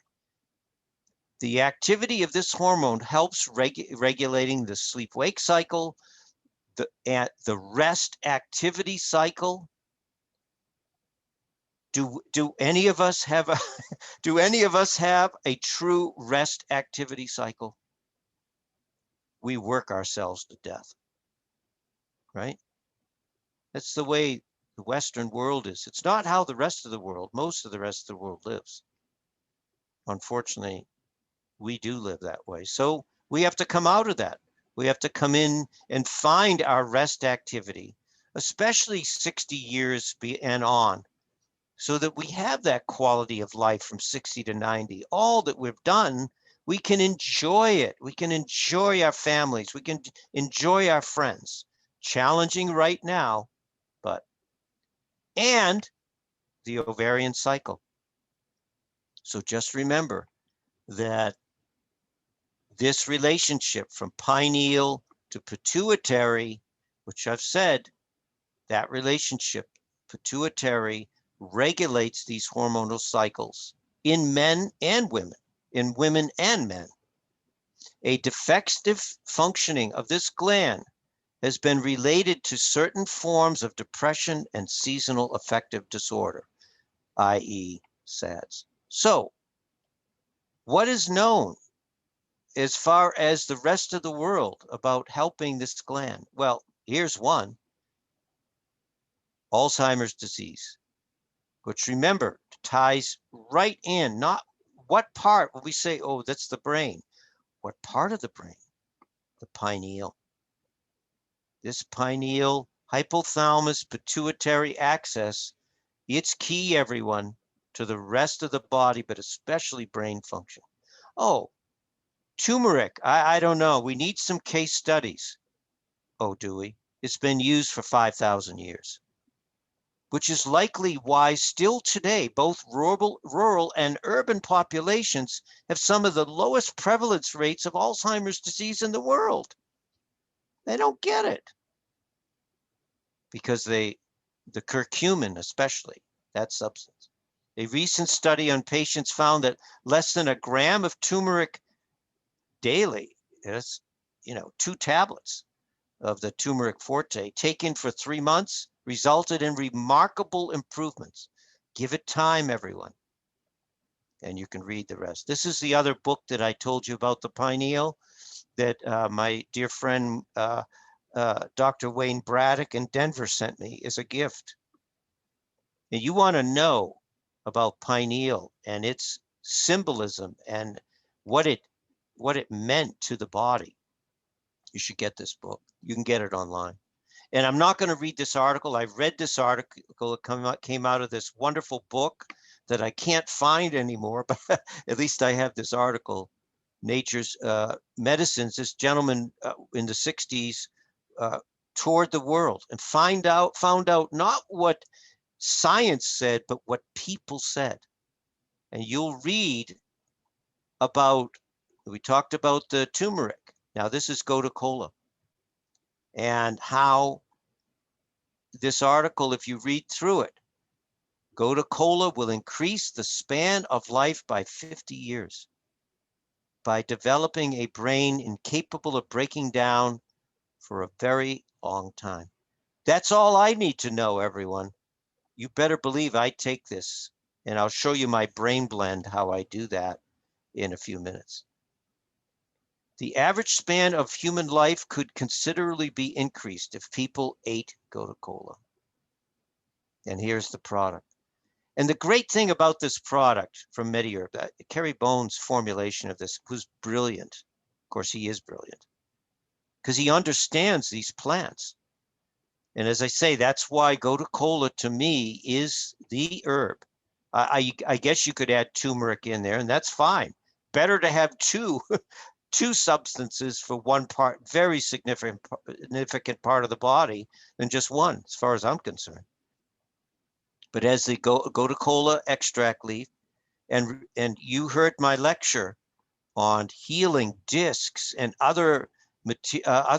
The activity of this hormone helps regulating the sleep-wake cycle, the rest activity cycle. Do any of us have a do any of us have a true rest activity cycle? We work ourselves to death, right? That's the way the Western world is. It's not how the rest of the world, most of the rest of the world lives. Unfortunately, we do live that way. So we have to come out of that. We have to come in and find our rest activity, especially 60 years and on, so that we have that quality of life from 60 to 90. All that we've done, we can enjoy it. We can enjoy our families. We can enjoy our friends. Challenging right now, but, and the ovarian cycle. So just remember that this relationship from pineal to pituitary, which I've said, that relationship, pituitary, regulates these hormonal cycles in men and women, in women and men. A defective functioning of this gland has been related to certain forms of depression and seasonal affective disorder, i.e. SADS. So, what is known as far as the rest of the world about helping this gland? Well, here's one. Alzheimer's disease, which remember ties right in, not what part will we say, oh, that's the brain. What part of the brain? The pineal. This pineal hypothalamus pituitary axis, it's key, everyone, to the rest of the body, but especially brain function. Oh, turmeric, I don't know. We need some case studies. Oh, do we? It's been used for 5,000 years, which is likely why still today, both rural and urban populations have some of the lowest prevalence rates of Alzheimer's disease in the world. They don't get it because the curcumin, especially, that substance. A recent study on patients found that less than a gram of turmeric daily, is, 2 tablets of the turmeric forte taken for 3 months resulted in remarkable improvements. Give it time, everyone, and you can read the rest. This is the other book that I told you about, the pineal, that my dear friend Dr. Wayne Braddock in Denver sent me as a gift. And you want to know about pineal and its symbolism and what it meant to the body, you should get this book. You can get it online. And I'm not going to read this article. I read this article. It came out of this wonderful book that I can't find anymore, but at least I have this article, Nature's Medicines. This gentleman in the 60s toured the world and found out not what science said, but what people said. And you'll read about, we talked about the turmeric. Now this is gotu kola. And how this article, if you read through it, Gotu Kola will increase the span of life by 50 years by developing a brain incapable of breaking down for a very long time. That's all I need to know, everyone. You better believe I take this, and I'll show you my brain blend, how I do that in a few minutes. The average span of human life could considerably be increased if people ate Gotu Kola. And here's the product. And the great thing about this product from MediHerb, Kerry Bone's formulation of this was brilliant. Of course, he is brilliant because he understands these plants. And as I say, that's why Gotu Kola to me is the herb. I guess you could add turmeric in there, and that's fine. Better to have two substances for one part, very significant part of the body than just one, as far as I'm concerned. But as the Gotu Kola extract leaf, and you heard my lecture on healing discs and other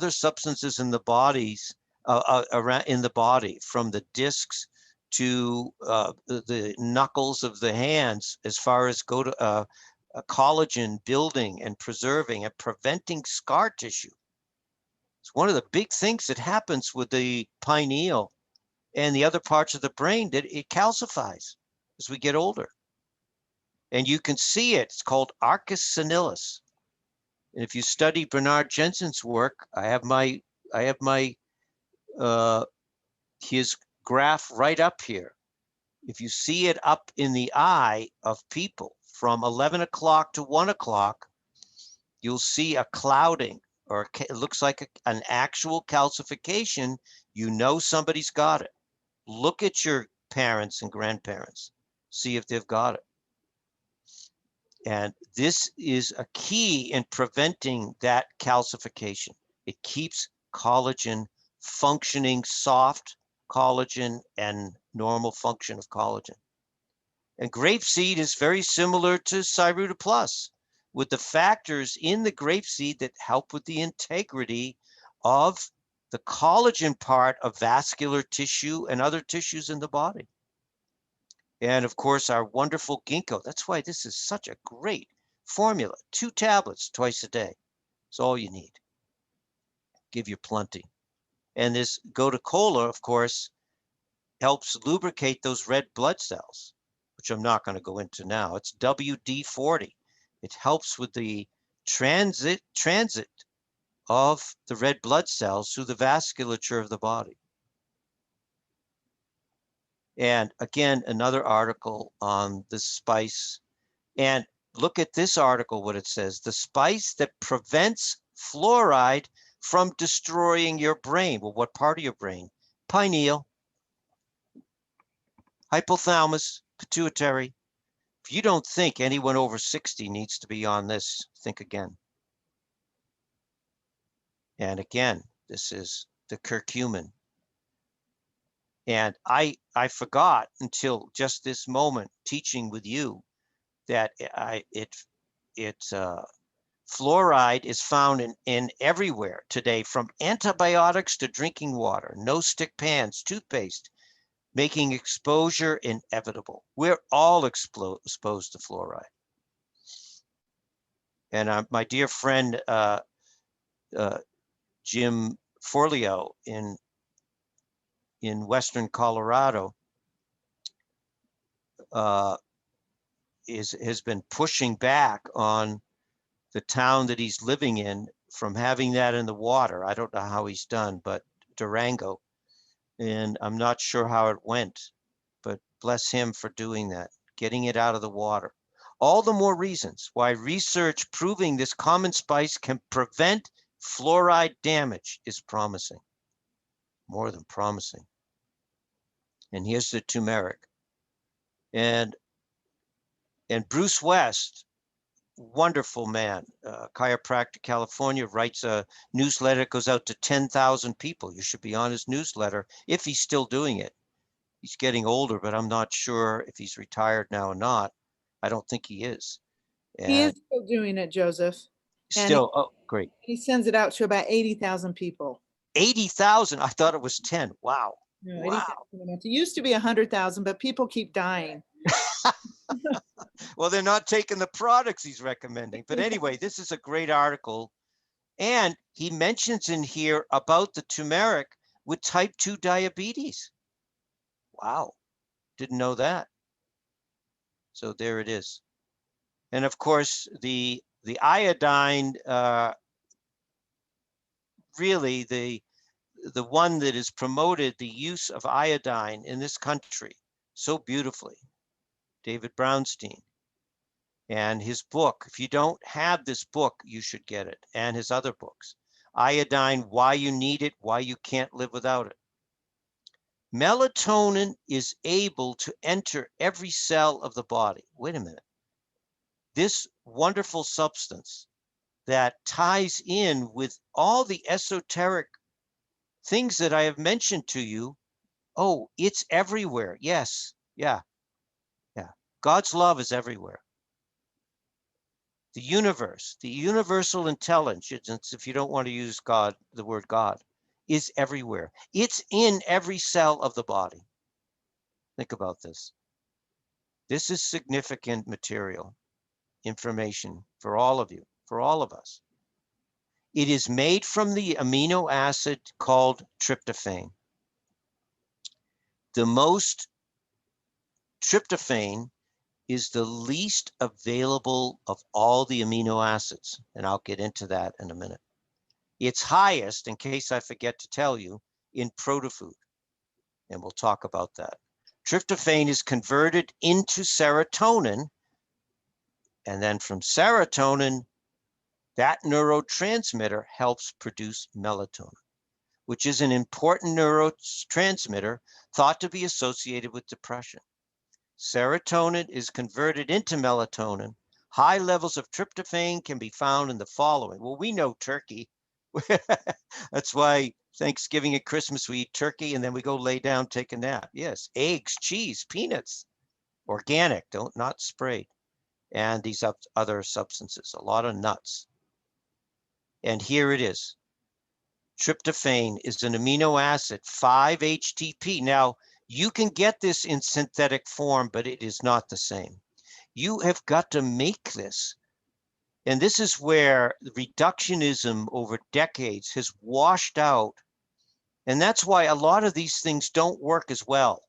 substances in the bodies around in the body, from the discs to the knuckles of the hands, as far as collagen building and preserving and preventing scar tissue. It's one of the big things that happens with the pineal and the other parts of the brain, that it calcifies as we get older. And you can see it. It's called arcus senilis. And if you study Bernard Jensen's work, I have his graph right up here. If you see it up in the eye of people from 11 o'clock to 1 o'clock, you'll see a clouding, or it looks like an actual calcification. You know somebody's got it. Look at your parents and grandparents, see if they've got it. And this is a key in preventing that calcification. It keeps collagen functioning, soft collagen and normal function of collagen. And grapeseed is very similar to Cyruta Plus, with the factors in the grapeseed that help with the integrity of the collagen part of vascular tissue and other tissues in the body. And of course, our wonderful ginkgo. That's why this is such a great formula. 2 tablets twice a day. It's all you need. Give you plenty. And this Gotu Kola, of course, helps lubricate those red blood cells, which I'm not going to go into now. It's WD-40. It helps with the transit of the red blood cells through the vasculature of the body. And again, another article on this spice. And look at this article, what it says: the spice that prevents fluoride from destroying your brain. Well, what part of your brain? Pineal, hypothalamus, pituitary. If you don't think anyone over 60 needs to be on this, think again. And again, this is the curcumin. And I forgot until just this moment, teaching with you, that fluoride is found in everywhere today, from antibiotics to drinking water, no stick pans, toothpaste, making exposure inevitable. We're all exposed to fluoride. And my dear friend Jim Forleo in Western Colorado has been pushing back on the town that he's living in from having that in the water. I don't know how he's done, but Durango. And I'm not sure how it went, but bless him for doing that, getting it out of the water. All the more reasons why research proving this common spice can prevent fluoride damage is promising, more than promising. And here's the turmeric. And Bruce West, wonderful man, chiropractor, California, writes a newsletter that goes out to 10,000 people. You should be on his newsletter if he's still doing it. He's getting older, but I'm not sure if he's retired now or not. I don't think he is. And he is still doing it, Joseph. Still, oh, great. He sends it out to about 80,000 people. 80,000? I thought it was 10. Wow. No, Wow. 80,000 a month. It used to be 100,000, but people keep dying. Well, they're not taking the products he's recommending. But anyway, this is a great article. And he mentions in here about the turmeric with type 2 diabetes. Wow. Didn't know that. So there it is. And of course, the iodine, really the one that has promoted the use of iodine in this country so beautifully, David Brownstein. And his book, if you don't have this book, you should get it, and his other books. Iodine, Why You Need It, Why You Can't Live Without It. Melatonin is able to enter every cell of the body. Wait a minute. This wonderful substance that ties in with all the esoteric things that I have mentioned to you. Oh, it's everywhere. Yes. Yeah. Yeah. God's love is everywhere. The universe, the universal intelligence, if you don't want to use God, the word God, is everywhere. It's in every cell of the body. Think about this. This is significant material, information for all of you, for all of us. It is made from the amino acid called tryptophan. The most tryptophan is the least available of all the amino acids, and I'll get into that in a minute. It's highest, in case I forget to tell you, in protofood, and we'll talk about that. Tryptophan is converted into serotonin, and then from serotonin, that neurotransmitter helps produce melatonin, which is an important neurotransmitter thought to be associated with depression. Serotonin is converted into melatonin. High levels of tryptophan can be found in the following. Well, we know turkey. That's why Thanksgiving and Christmas we eat turkey and then we go lay down, take a nap. Yes, eggs, cheese, peanuts, organic, not sprayed, and these other substances, a lot of nuts. And here it is. Tryptophan is an amino acid, 5-HTP. Now, you can get this in synthetic form, but it is not the same. You have got to make this. And this is where reductionism over decades has washed out. And that's why a lot of these things don't work as well,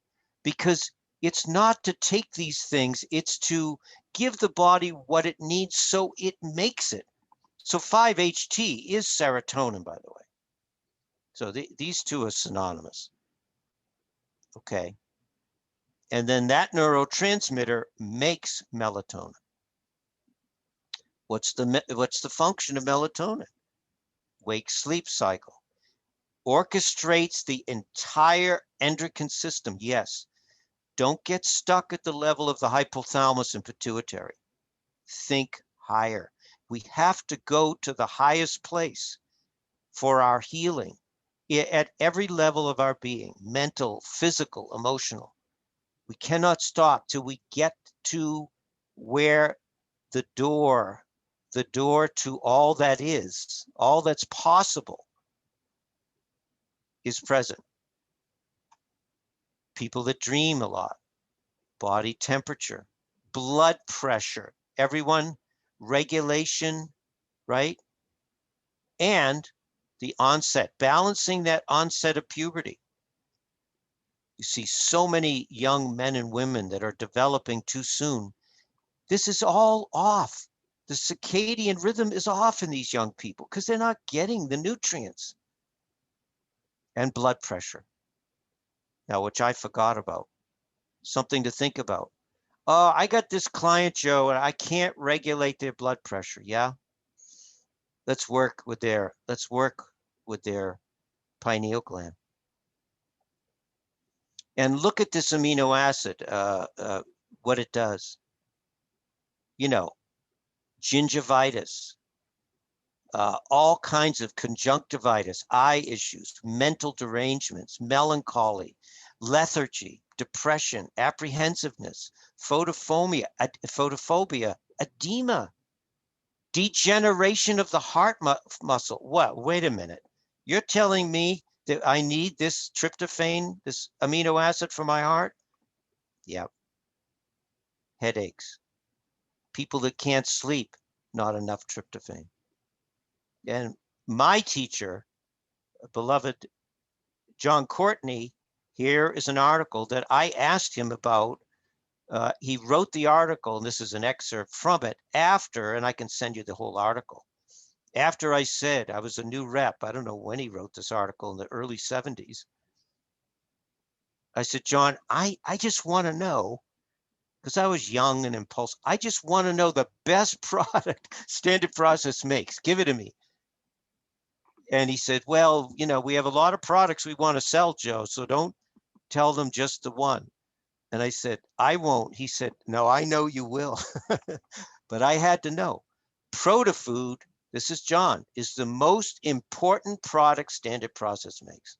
because it's not to take these things, it's to give the body what it needs so it makes it. So 5-HT is serotonin, by the way. So these two are synonymous. Okay. And then that neurotransmitter makes melatonin. What's the function of melatonin? Wake-sleep cycle. Orchestrates the entire endocrine system. Yes. Don't get stuck at the level of the hypothalamus and pituitary. Think higher. We have to go to the highest place for our healing at every level of our being, mental, physical, emotional. We cannot stop till we get to where the door to all that is, all that's possible is present. People that dream a lot, body temperature, blood pressure, everyone, regulation, right? And the onset, balancing that onset of puberty. You see so many young men and women that are developing too soon. This is all off. The circadian rhythm is off in these young people because they're not getting the nutrients. And blood pressure. Now, which I forgot about. Something to think about. Oh, I got this client, Joe, and I can't regulate their blood pressure. Yeah. Let's work with their pineal gland. And look at this amino acid, what it does. You know, gingivitis, all kinds of conjunctivitis, eye issues, mental derangements, melancholy, lethargy, depression, apprehensiveness, photophobia, edema, degeneration of the heart muscle. What? Wait a minute. You're telling me that I need this tryptophan, this amino acid for my heart? Yep. Headaches. People that can't sleep, not enough tryptophan. And my teacher, beloved John Courtney, here is an article that I asked him about. He wrote the article, and this is an excerpt from it after, and I can send you the whole article. After I said I was a new rep, I don't know when he wrote this article, in the early 70s. I said, John, I just want to know, because I was young and impulsive, I just want to know the best product Standard Process makes. Give it to me. And he said, well, you know, we have a lot of products we want to sell, Joe, so don't tell them just the one. And I said, I won't. He said, no, I know you will. But I had to know. Protofood, this is John, is the most important product Standard Process makes.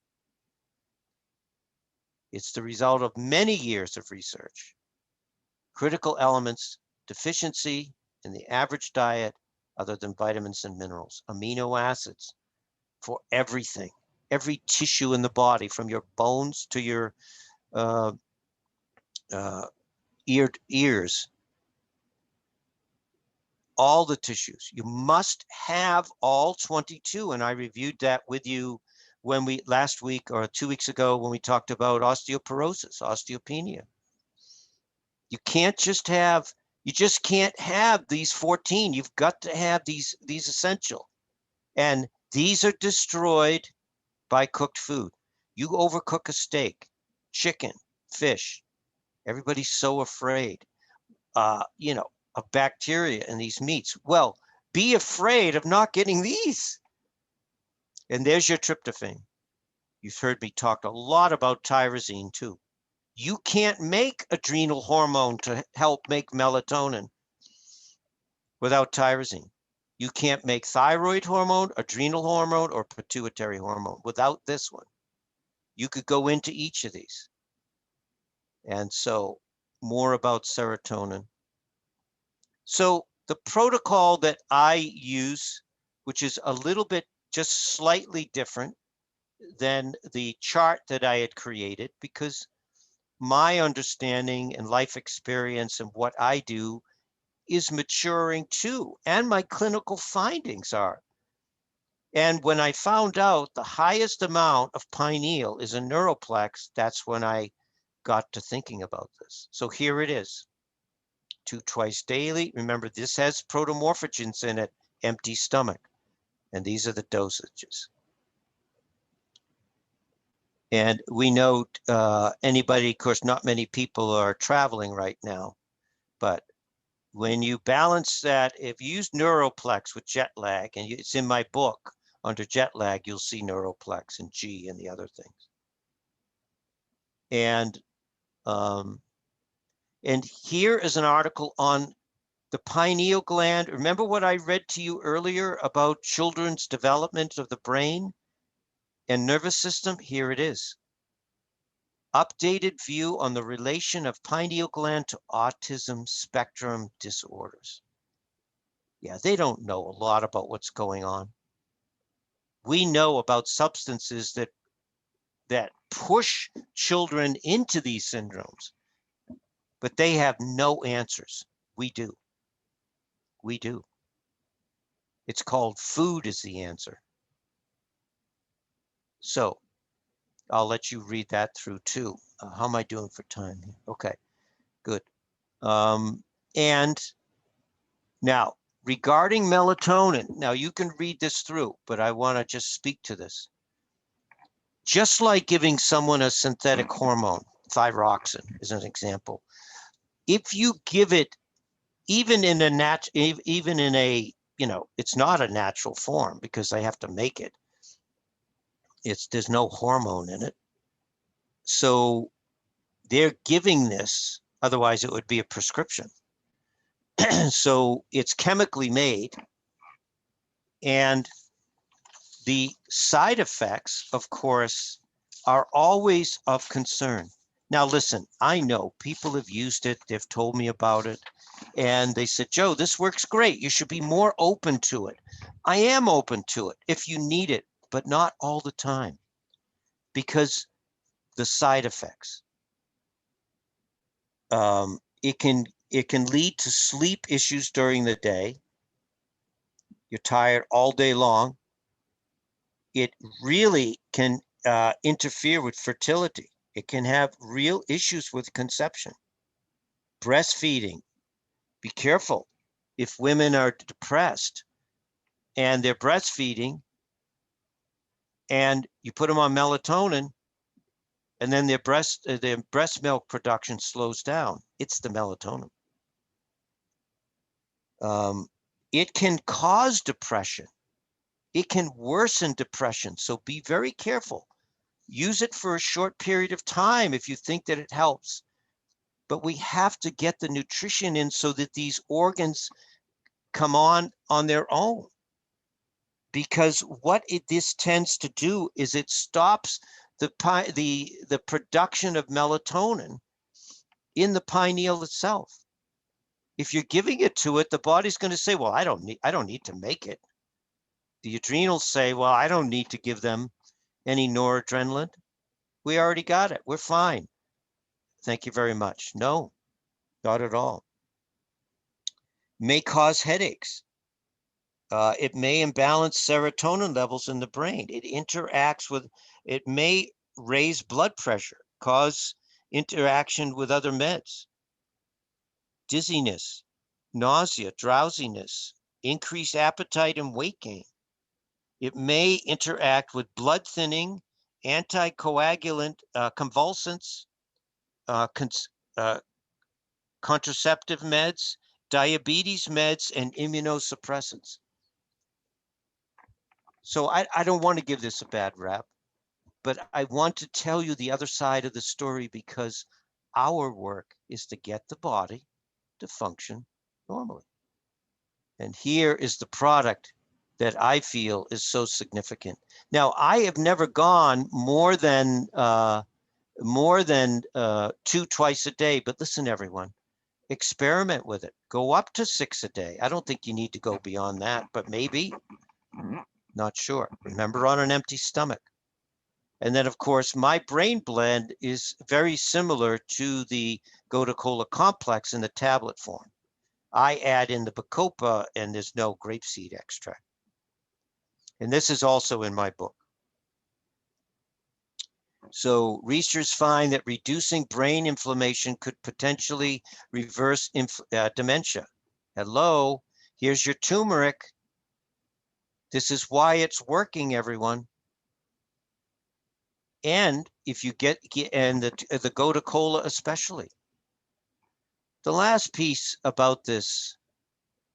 It's the result of many years of research. Critical elements, deficiency in the average diet, other than vitamins and minerals, amino acids for everything, every tissue in the body, from your bones to your ears, all the tissues. You must have all 22. And I reviewed that with you when we last week or 2 weeks ago when we talked about osteoporosis, osteopenia. You can't just have, you just can't have these 14. You've got to have these essential. And these are destroyed by cooked food. You overcook a steak, chicken, fish. Everybody's so afraid, you know, of bacteria in these meats. Well, be afraid of not getting these. And there's your tryptophan. You've heard me talk a lot about tyrosine too. You can't make adrenal hormone to help make melatonin without tyrosine. You can't make thyroid hormone, adrenal hormone, or pituitary hormone without this one. You could go into each of these. And so more about serotonin. So the protocol that I use, which is a little bit just slightly different than the chart that I had created, because my understanding and life experience and what I do is maturing too, and my clinical findings are. And when I found out the highest amount of pineal is a neuroplex, that's when I got to thinking about this. So here it is. 2 twice daily. Remember, this has protomorphogens in it, empty stomach. And these are the dosages. And we know anybody, of course, not many people are traveling right now, but when you balance that, if you use neuroplex with jet lag, and it's in my book, under jet lag, you'll see neuroplex and G and the other things. And here is an article on the pineal gland. Remember what I read to you earlier about children's development of the brain and nervous system? Here it is. Updated view on the relation of pineal gland to autism spectrum disorders. Yeah, they don't know a lot about what's going on. We know about substances that push children into these syndromes, but they have no answers. We do. We do. It's called food is the answer. So I'll let you read that through too. How am I doing for time here? Okay, good. And now regarding melatonin, now you can read this through, but I want to just speak to this. Just like giving someone a synthetic hormone, thyroxine is an example. If you give it even in a you know, it's not a natural form because they have to make it. There's no hormone in it. So they're giving this, otherwise it would be a prescription. So it's chemically made, and the side effects, of course, are always of concern. Now, listen, I know people have used it. They've told me about it. And they said, Joe, this works great. You should be more open to it. I am open to it if you need it, but not all the time. because the side effects. It can lead to sleep issues during the day. You're tired all day long. It really can interfere with fertility. It can have real issues with conception. Breastfeeding. Be careful if women are depressed and they're breastfeeding and you put them on melatonin and then their breast milk production slows down. It's the melatonin. It can cause depression. It can worsen depression. So be very careful. Use it for a short period of time if you think that it helps. But we have to get the nutrition in so that these organs come on their own. Because what this tends to do is it stops the production of melatonin in the pineal itself. If you're giving it to it, the body's going to say, well, I don't need to make it. The adrenals say, well, I don't need to give them any noradrenaline. We already got it. We're fine. Thank you very much. No, not at all. May cause headaches. It may imbalance serotonin levels in the brain. It may raise blood pressure, cause interaction with other meds. Dizziness, nausea, drowsiness, increased appetite and weight gain. It may interact with blood thinning, anticoagulant, convulsants, contraceptive meds, diabetes meds, and immunosuppressants. So I don't want to give this a bad rap, but I want to tell you the other side of the story because our work is to get the body to function normally. And here is the product that I feel is so significant. Now, I have never gone more than 2 twice a day, but listen, everyone, experiment with it. Go up to 6 a day. I don't think you need to go beyond that, but maybe, not sure. Remember, on an empty stomach. And then, of course, my brain blend is very similar to the Gotu-Kola complex in the tablet form. I add in the bacopa and there's no grapeseed extract. And this is also in my book. So researchers find that reducing brain inflammation could potentially reverse dementia. Hello, here's your turmeric. This is why it's working, everyone. And if you get and the Gotu-Kola especially. The last piece about this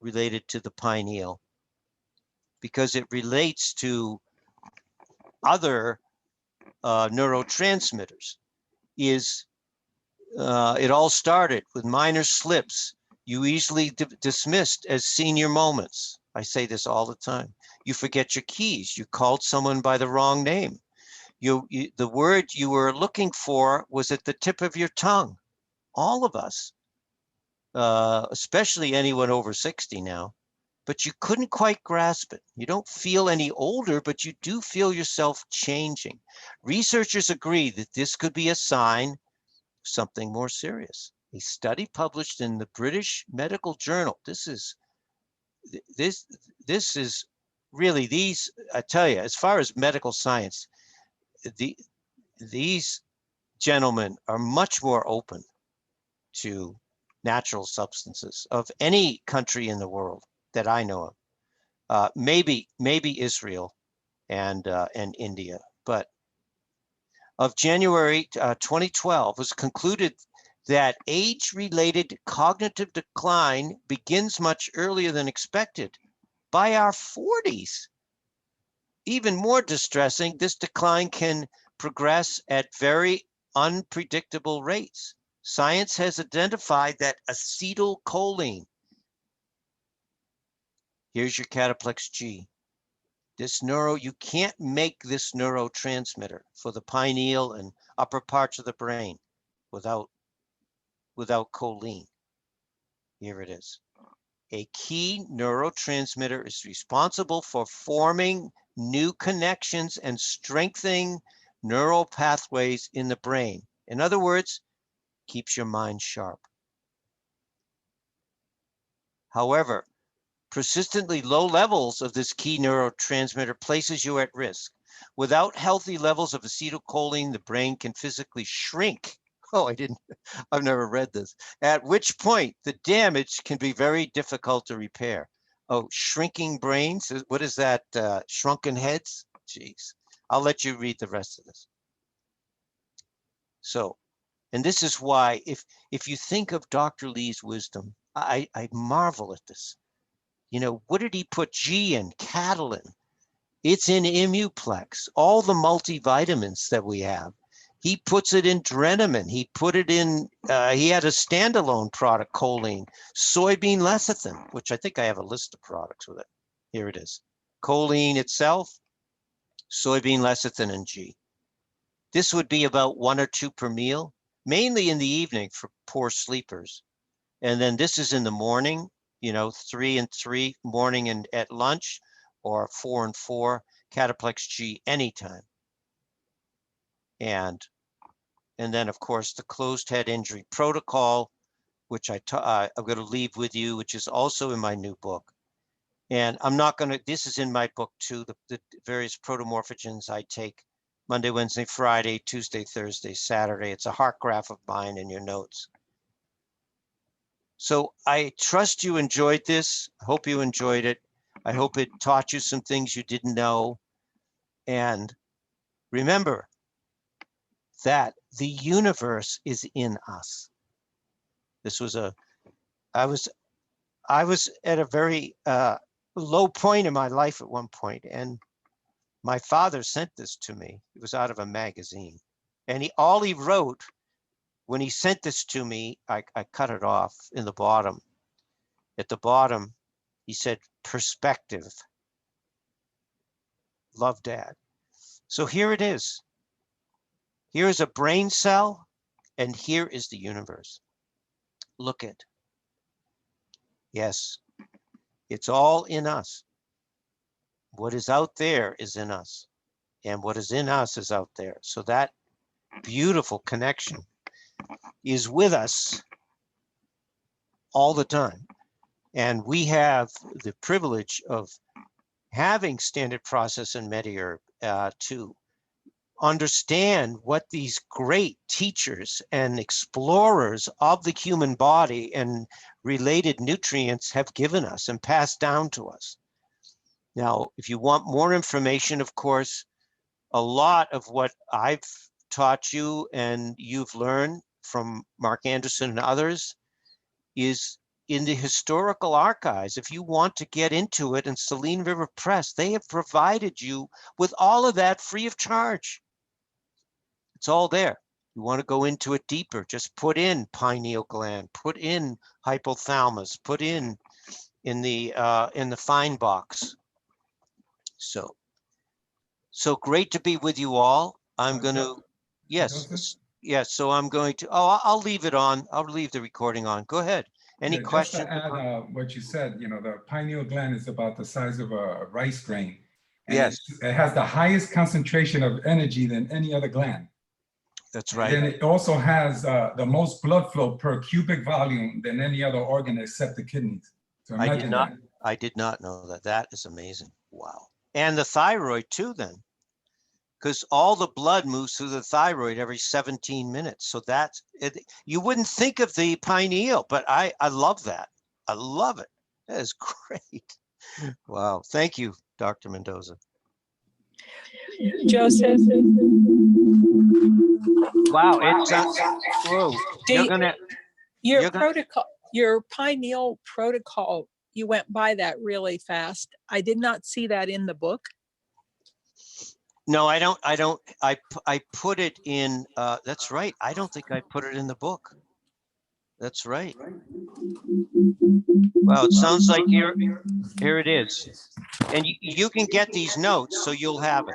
related to the pineal, because it relates to other neurotransmitters, is it all started with minor slips you easily dismissed as senior moments. I say this all the time. You forget your keys. You called someone by the wrong name. The word you were looking for was at the tip of your tongue. All of us, especially anyone over 60 now, but you couldn't quite grasp it. You don't feel any older, but you do feel yourself changing. Researchers agree that this could be a sign of something more serious. A study published in the British Medical Journal. This is really these, I tell you, as far as medical science, these gentlemen are much more open to natural substances of any country in the world that I know of. Maybe Israel and India, but of January 2012 was concluded that age-related cognitive decline begins much earlier than expected, by our 40s. Even more distressing, this decline can progress at very unpredictable rates. Science has identified that acetylcholine, here's your cataplex G. You can't make this neurotransmitter for the pineal and upper parts of the brain without choline. Here it is. A key neurotransmitter is responsible for forming new connections and strengthening neural pathways in the brain. In other words, keeps your mind sharp. However, persistently low levels of this key neurotransmitter places you at risk. Without healthy levels of acetylcholine, the brain can physically shrink. Oh, I've never read this. At which point the damage can be very difficult to repair. Oh, shrinking brains? What is that? Shrunken heads? Jeez. I'll let you read the rest of this. So, and this is why if you think of Dr. Lee's wisdom, I marvel at this. You know, what did he put G in? Catalin. It's in Immuplex, all the multivitamins that we have. He puts it in Drenamin. He put it in, he had a standalone product, choline, soybean lecithin, which I think I have a list of products with it. Here it is. Choline itself, soybean lecithin, and G. This would be about 1 or 2 per meal, mainly in the evening for poor sleepers. And then this is in the morning, you know, 3 and 3 morning and at lunch, or 4 and 4 Cataplex G anytime. And then of course the closed head injury protocol, which I'm going to leave with you, which is also in my new book. And I'm not going to, this is in my book too, the various protomorphogens I take Monday, Wednesday, Friday, Tuesday, Thursday, Saturday. It's a heart graph of mine in your notes. So I trust you enjoyed this. I hope you enjoyed it. I hope it taught you some things you didn't know. And remember that the universe is in us. This was I was at a very low point in my life at one point, and my father sent this to me. It was out of a magazine. And all he wrote when he sent this to me, I cut it off in the bottom. At the bottom, he said, perspective. Love, Dad. So here it is. Here is a brain cell, and here is the universe. Look at. Yes, it's all in us. What is out there is in us, and what is in us is out there. So that beautiful connection is with us all the time. And we have the privilege of having standard process and MediHerb to understand what these great teachers and explorers of the human body and related nutrients have given us and passed down to us. Now, if you want more information, of course, a lot of what I've taught you and you've learned from Mark Anderson and others is in the historical archives. If you want to get into it, in Saline River Press, they have provided you with all of that free of charge. It's all there. You want to go into it deeper, just put in pineal gland, put in hypothalamus, put in the fine box. So great to be with you all. I'm going to, yes, yes. So I'm going to, I'll leave it on. I'll leave the recording on. Go ahead. Any questions? Just to add what you said, you know, the pineal gland is about the size of a rice grain. And yes. it has the highest concentration of energy than any other gland. That's right. And it also has the most blood flow per cubic volume than any other organ except the kidneys. So imagine that. I did not know that. That is amazing. Wow. And the thyroid too then, because all the blood moves through the thyroid every 17 minutes. So that's it. You wouldn't think of the pineal, but I love that. I love it. That is great. Wow. Thank you, Dr. Mendoza. Joseph. Wow. It's whoa. Your protocol, your pineal protocol, you went by that really fast. I did not see that in the book. No, I don't. I put it in. That's right. I don't think I put it in the book. That's right. Well, it sounds like here it is. And you can get these notes, so you'll have it.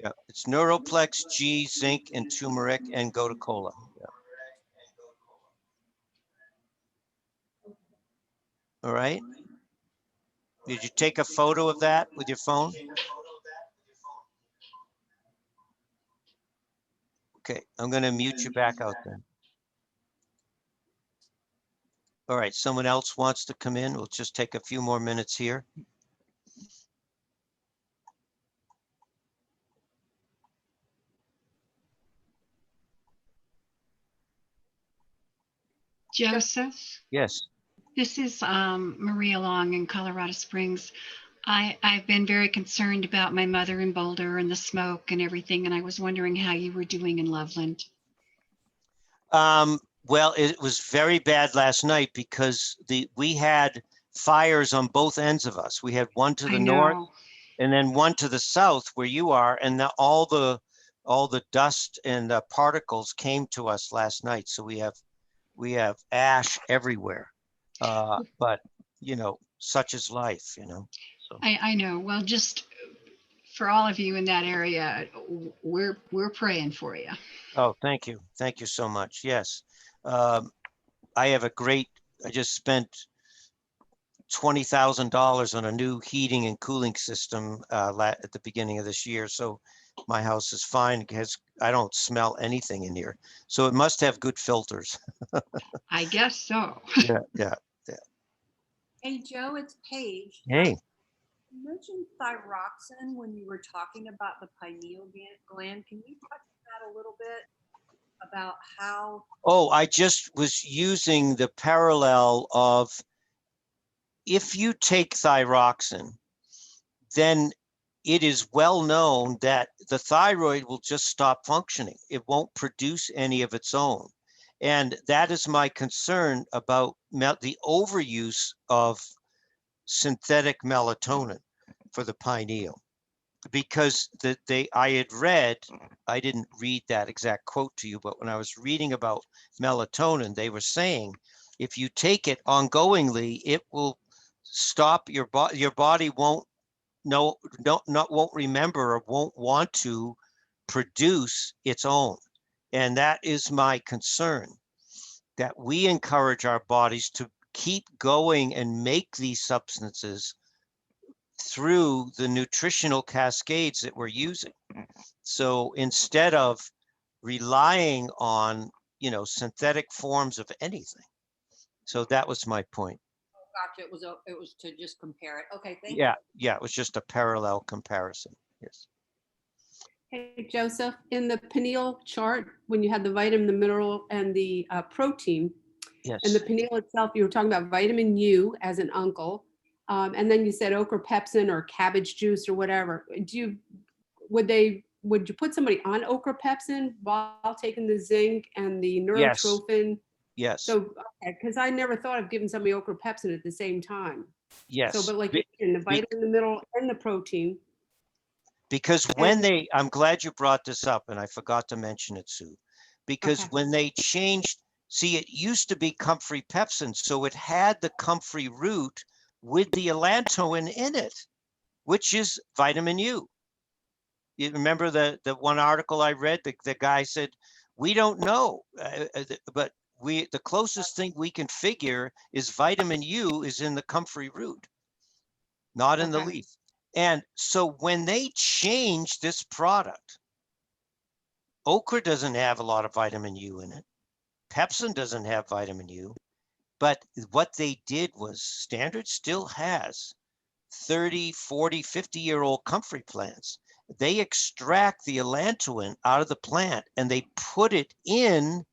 Yeah, it's Neuroplex, G, zinc, and turmeric, and go to cola. Yeah. All right. Did you take a photo of that with your phone? Okay, I'm going to mute you back out then. All right, someone else wants to come in. We'll just take a few more minutes here. Joseph, Yes. this is Maria Long in Colorado Springs. I've been very concerned about my mother in Boulder and the smoke and everything, and I was wondering how you were doing in Loveland. Well, it was very bad last night because we had fires on both ends of us. We had one to I the north know. and then one to the south where you are, and all the dust and the particles came to us last night. So we have ash everywhere. But you know, such is life, you know. So I know. Well, just for all of you in that area, we're praying for you. oh, thank you. Thank you so much. Yes. I just spent $20,000 on a new heating and cooling system at the beginning of this year. So my house is fine because I don't smell anything in here. So it must have good filters. I guess so. Yeah, yeah. Hey, Joe, it's Paige. Hey. You mentioned thyroxine when you were talking about the pineal gland. Can you touch on that a little bit about how? Oh, I just was using the parallel of if you take thyroxine, then it is well known that the thyroid will just stop functioning. It won't produce any of its own. And that is my concern about the overuse of synthetic melatonin for the pineal. Because I had read, I didn't read that exact quote to you, but when I was reading about melatonin, they were saying if you take it ongoingly, it will stop your body won't won't remember or won't want to produce its own. And that is my concern, that we encourage our bodies to keep going and make these substances through the nutritional cascades that we're using. So instead of relying on, you know, synthetic forms of anything. So that was my point. Gotcha. It was to just compare it. Okay, thank you. Yeah, it was just a parallel comparison. Yes. Hey, Joseph, in the pineal chart, when you had the vitamin, the mineral, and the protein, Yes. and the pineal itself, you were talking about vitamin U as an uncle, and then you said ochrapepsin or cabbage juice or whatever. Would you put somebody on ochrapepsin while taking the zinc and the Yes. neurotrophin? Yes. So, because I never thought of giving somebody ochrapepsin at the same time. Yes. So, but like in the vitamin, the mineral, and the protein. Because I'm glad you brought this up, and I forgot to mention it, Sue. Because when they changed, see, it used to be comfrey pepsin, so it had the comfrey root with the allantoin in it, which is vitamin U. You remember the one article I read? The guy said, we don't know, but the closest thing we can figure is vitamin U is in the comfrey root, not in the leaf. And so when they changed this product, okra doesn't have a lot of vitamin U in it. Pepsin doesn't have vitamin U. But what they did was Standard still has 30, 40, 50-year-old comfrey plants. They extract the allantoin out of the plant and they put it in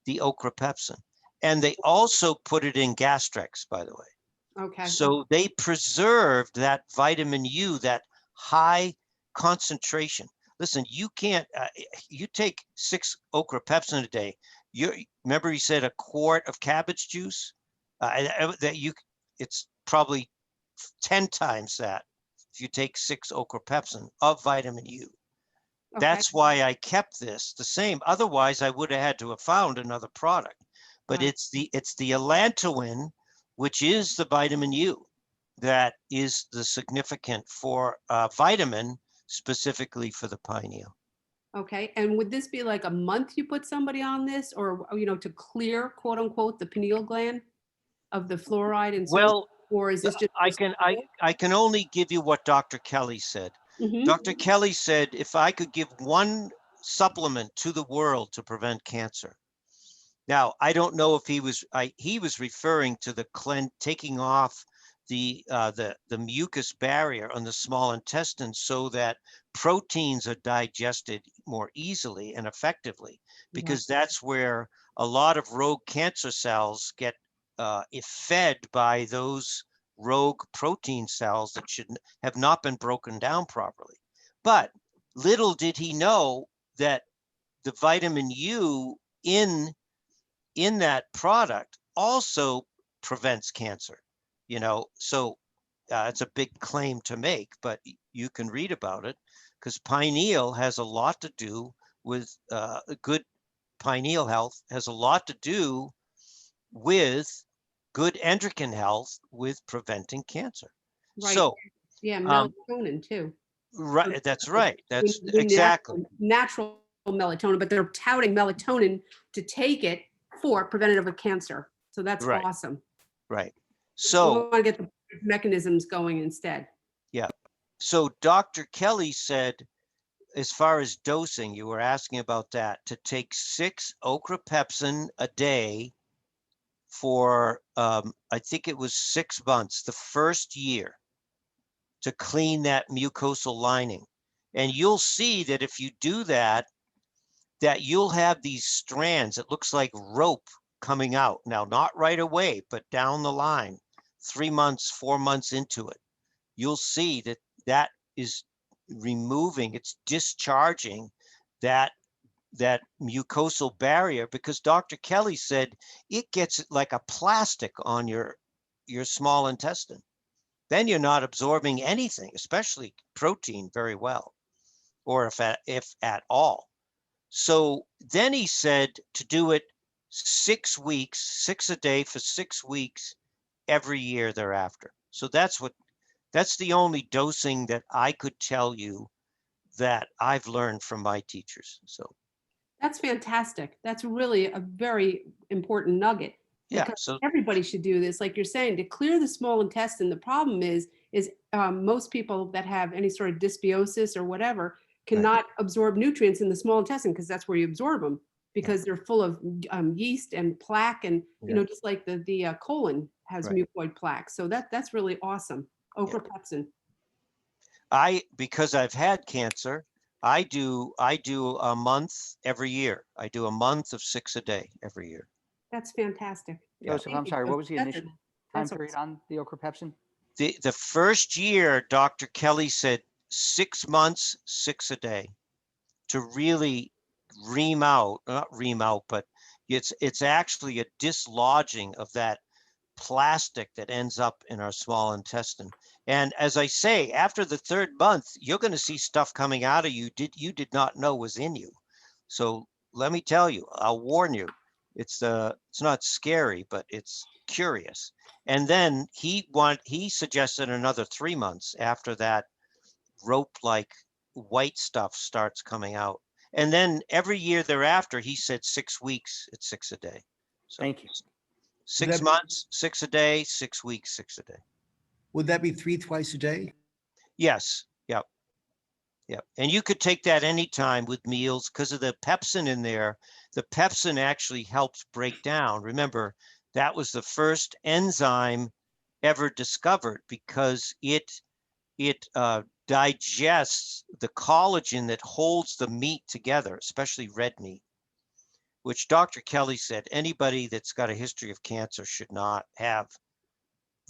the ochrapepsin. And they also put it in Gastrex, by the way. Okay. So they preserved that vitamin U, that high concentration. Listen, you can't, you take 6 ochrapepsin a day. Remember you said a quart of cabbage juice? It's probably 10 times that if you take 6 ochrapepsin of vitamin U. Okay. That's why I kept this the same. Otherwise, I would have had to have found another product. But it's the allantoin, which is the vitamin U, that is the significant for vitamin specifically for the pineal. Okay, and would this be like a month you put somebody on this, or to clear, quote unquote, the pineal gland of the fluoride and so, or is this just? I can only give you what Dr. Kelly said. Mhm. Dr. Kelly said if I could give one supplement to the world to prevent cancer. Now, I don't know if he was referring to the taking off the mucus barrier on the small intestine so that proteins are digested more easily and effectively, because that's where a lot of rogue cancer cells get fed by those rogue protein cells that should have not been broken down properly. But little did he know that the vitamin U in that product also prevents cancer, so it's a big claim to make, but you can read about it, because pineal has a lot to do with good pineal health has a lot to do with good endocrine health with preventing cancer. Right. So Yeah, melatonin too. right, that's right. That's We exactly natural melatonin, but they're touting melatonin to take it for preventative of cancer. So that's right. awesome. Right. We So want to get the mechanisms going instead. yeah. So Dr. Kelly said, as far as dosing, you were asking about that, to take 6 ochrapepsin a day for, I think it was 6 months, the first year, to clean that mucosal lining. And you'll see that if you do that, that you'll have these strands. It looks like rope coming out. Now, not right away, but down the line, 3 months, 4 months into it, you'll see that that is removing, it's discharging that mucosal barrier, because Dr. Kelly said it gets like a plastic on your small intestine. Then you're not absorbing anything, especially protein, very well, or if at all. So then he said to do it 6 weeks, 6 a day for 6 weeks every year thereafter. So that's the only dosing that I could tell you that I've learned from my teachers. So That's fantastic. That's really a very important nugget. yeah, Because so everybody should do this, like you're saying, to clear the small intestine. The problem is most people that have any sort of dysbiosis or whatever cannot absorb nutrients in the small intestine, because that's where you absorb them, because they're full of yeast and plaque, and just like the colon has mucoid plaque. So that's really awesome. Ochrapepsin. because I've had cancer, I do a month every year. I do a month of 6 a day every year. That's fantastic. Joseph, I'm sorry, what was the initial time that's period on the ochrapepsin? The first year, Dr. Kelly said 6 months, 6 a day, to really not ream out, but it's actually a dislodging of that plastic that ends up in our small intestine. And as I say, after the 3rd month, you're going to see stuff coming out of you did not know was in you. So let me tell you, I'll warn you, it's not scary, but it's curious. And then he suggested another 3 months after that rope-like white stuff starts coming out. And then every year thereafter, he said 6 weeks at 6 a day. So Thank you. 6 months, 6 a day, 6 weeks, 6 a day. Would that be 3 twice a day? Yes. Yep. Yep. And you could take that anytime with meals because of the pepsin in there. The pepsin actually helps break down. Remember, that was the first enzyme ever discovered, because it digests the collagen that holds the meat together, especially red meat, which Dr. Kelly said anybody that's got a history of cancer should not have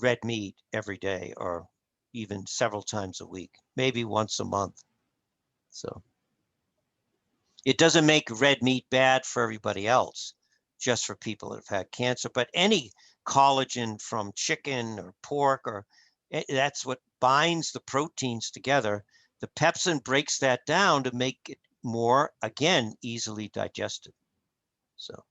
red meat every day, or even several times a week, maybe once a month. So it doesn't make red meat bad for everybody else, just for people that have had cancer. But any collagen from chicken or pork, or that's what binds the proteins together. The pepsin breaks that down to make it more, again, easily digested. So,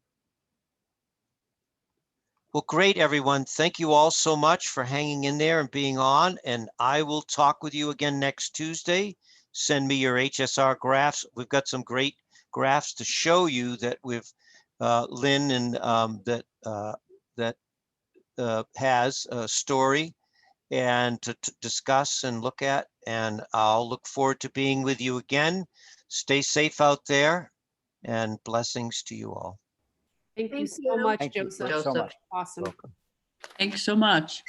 well, great, everyone. Thank you all so much for hanging in there and being on. And I will talk with you again next Tuesday. Send me your HSR graphs. We've got some great graphs to show you that we've, Lynn and that has a story and to discuss and look at. And I'll look forward to being with you again. Stay safe out there and blessings to you all. Thank you Thank so you. much, Thank you Joseph. so much. Awesome. Welcome. Thanks so much.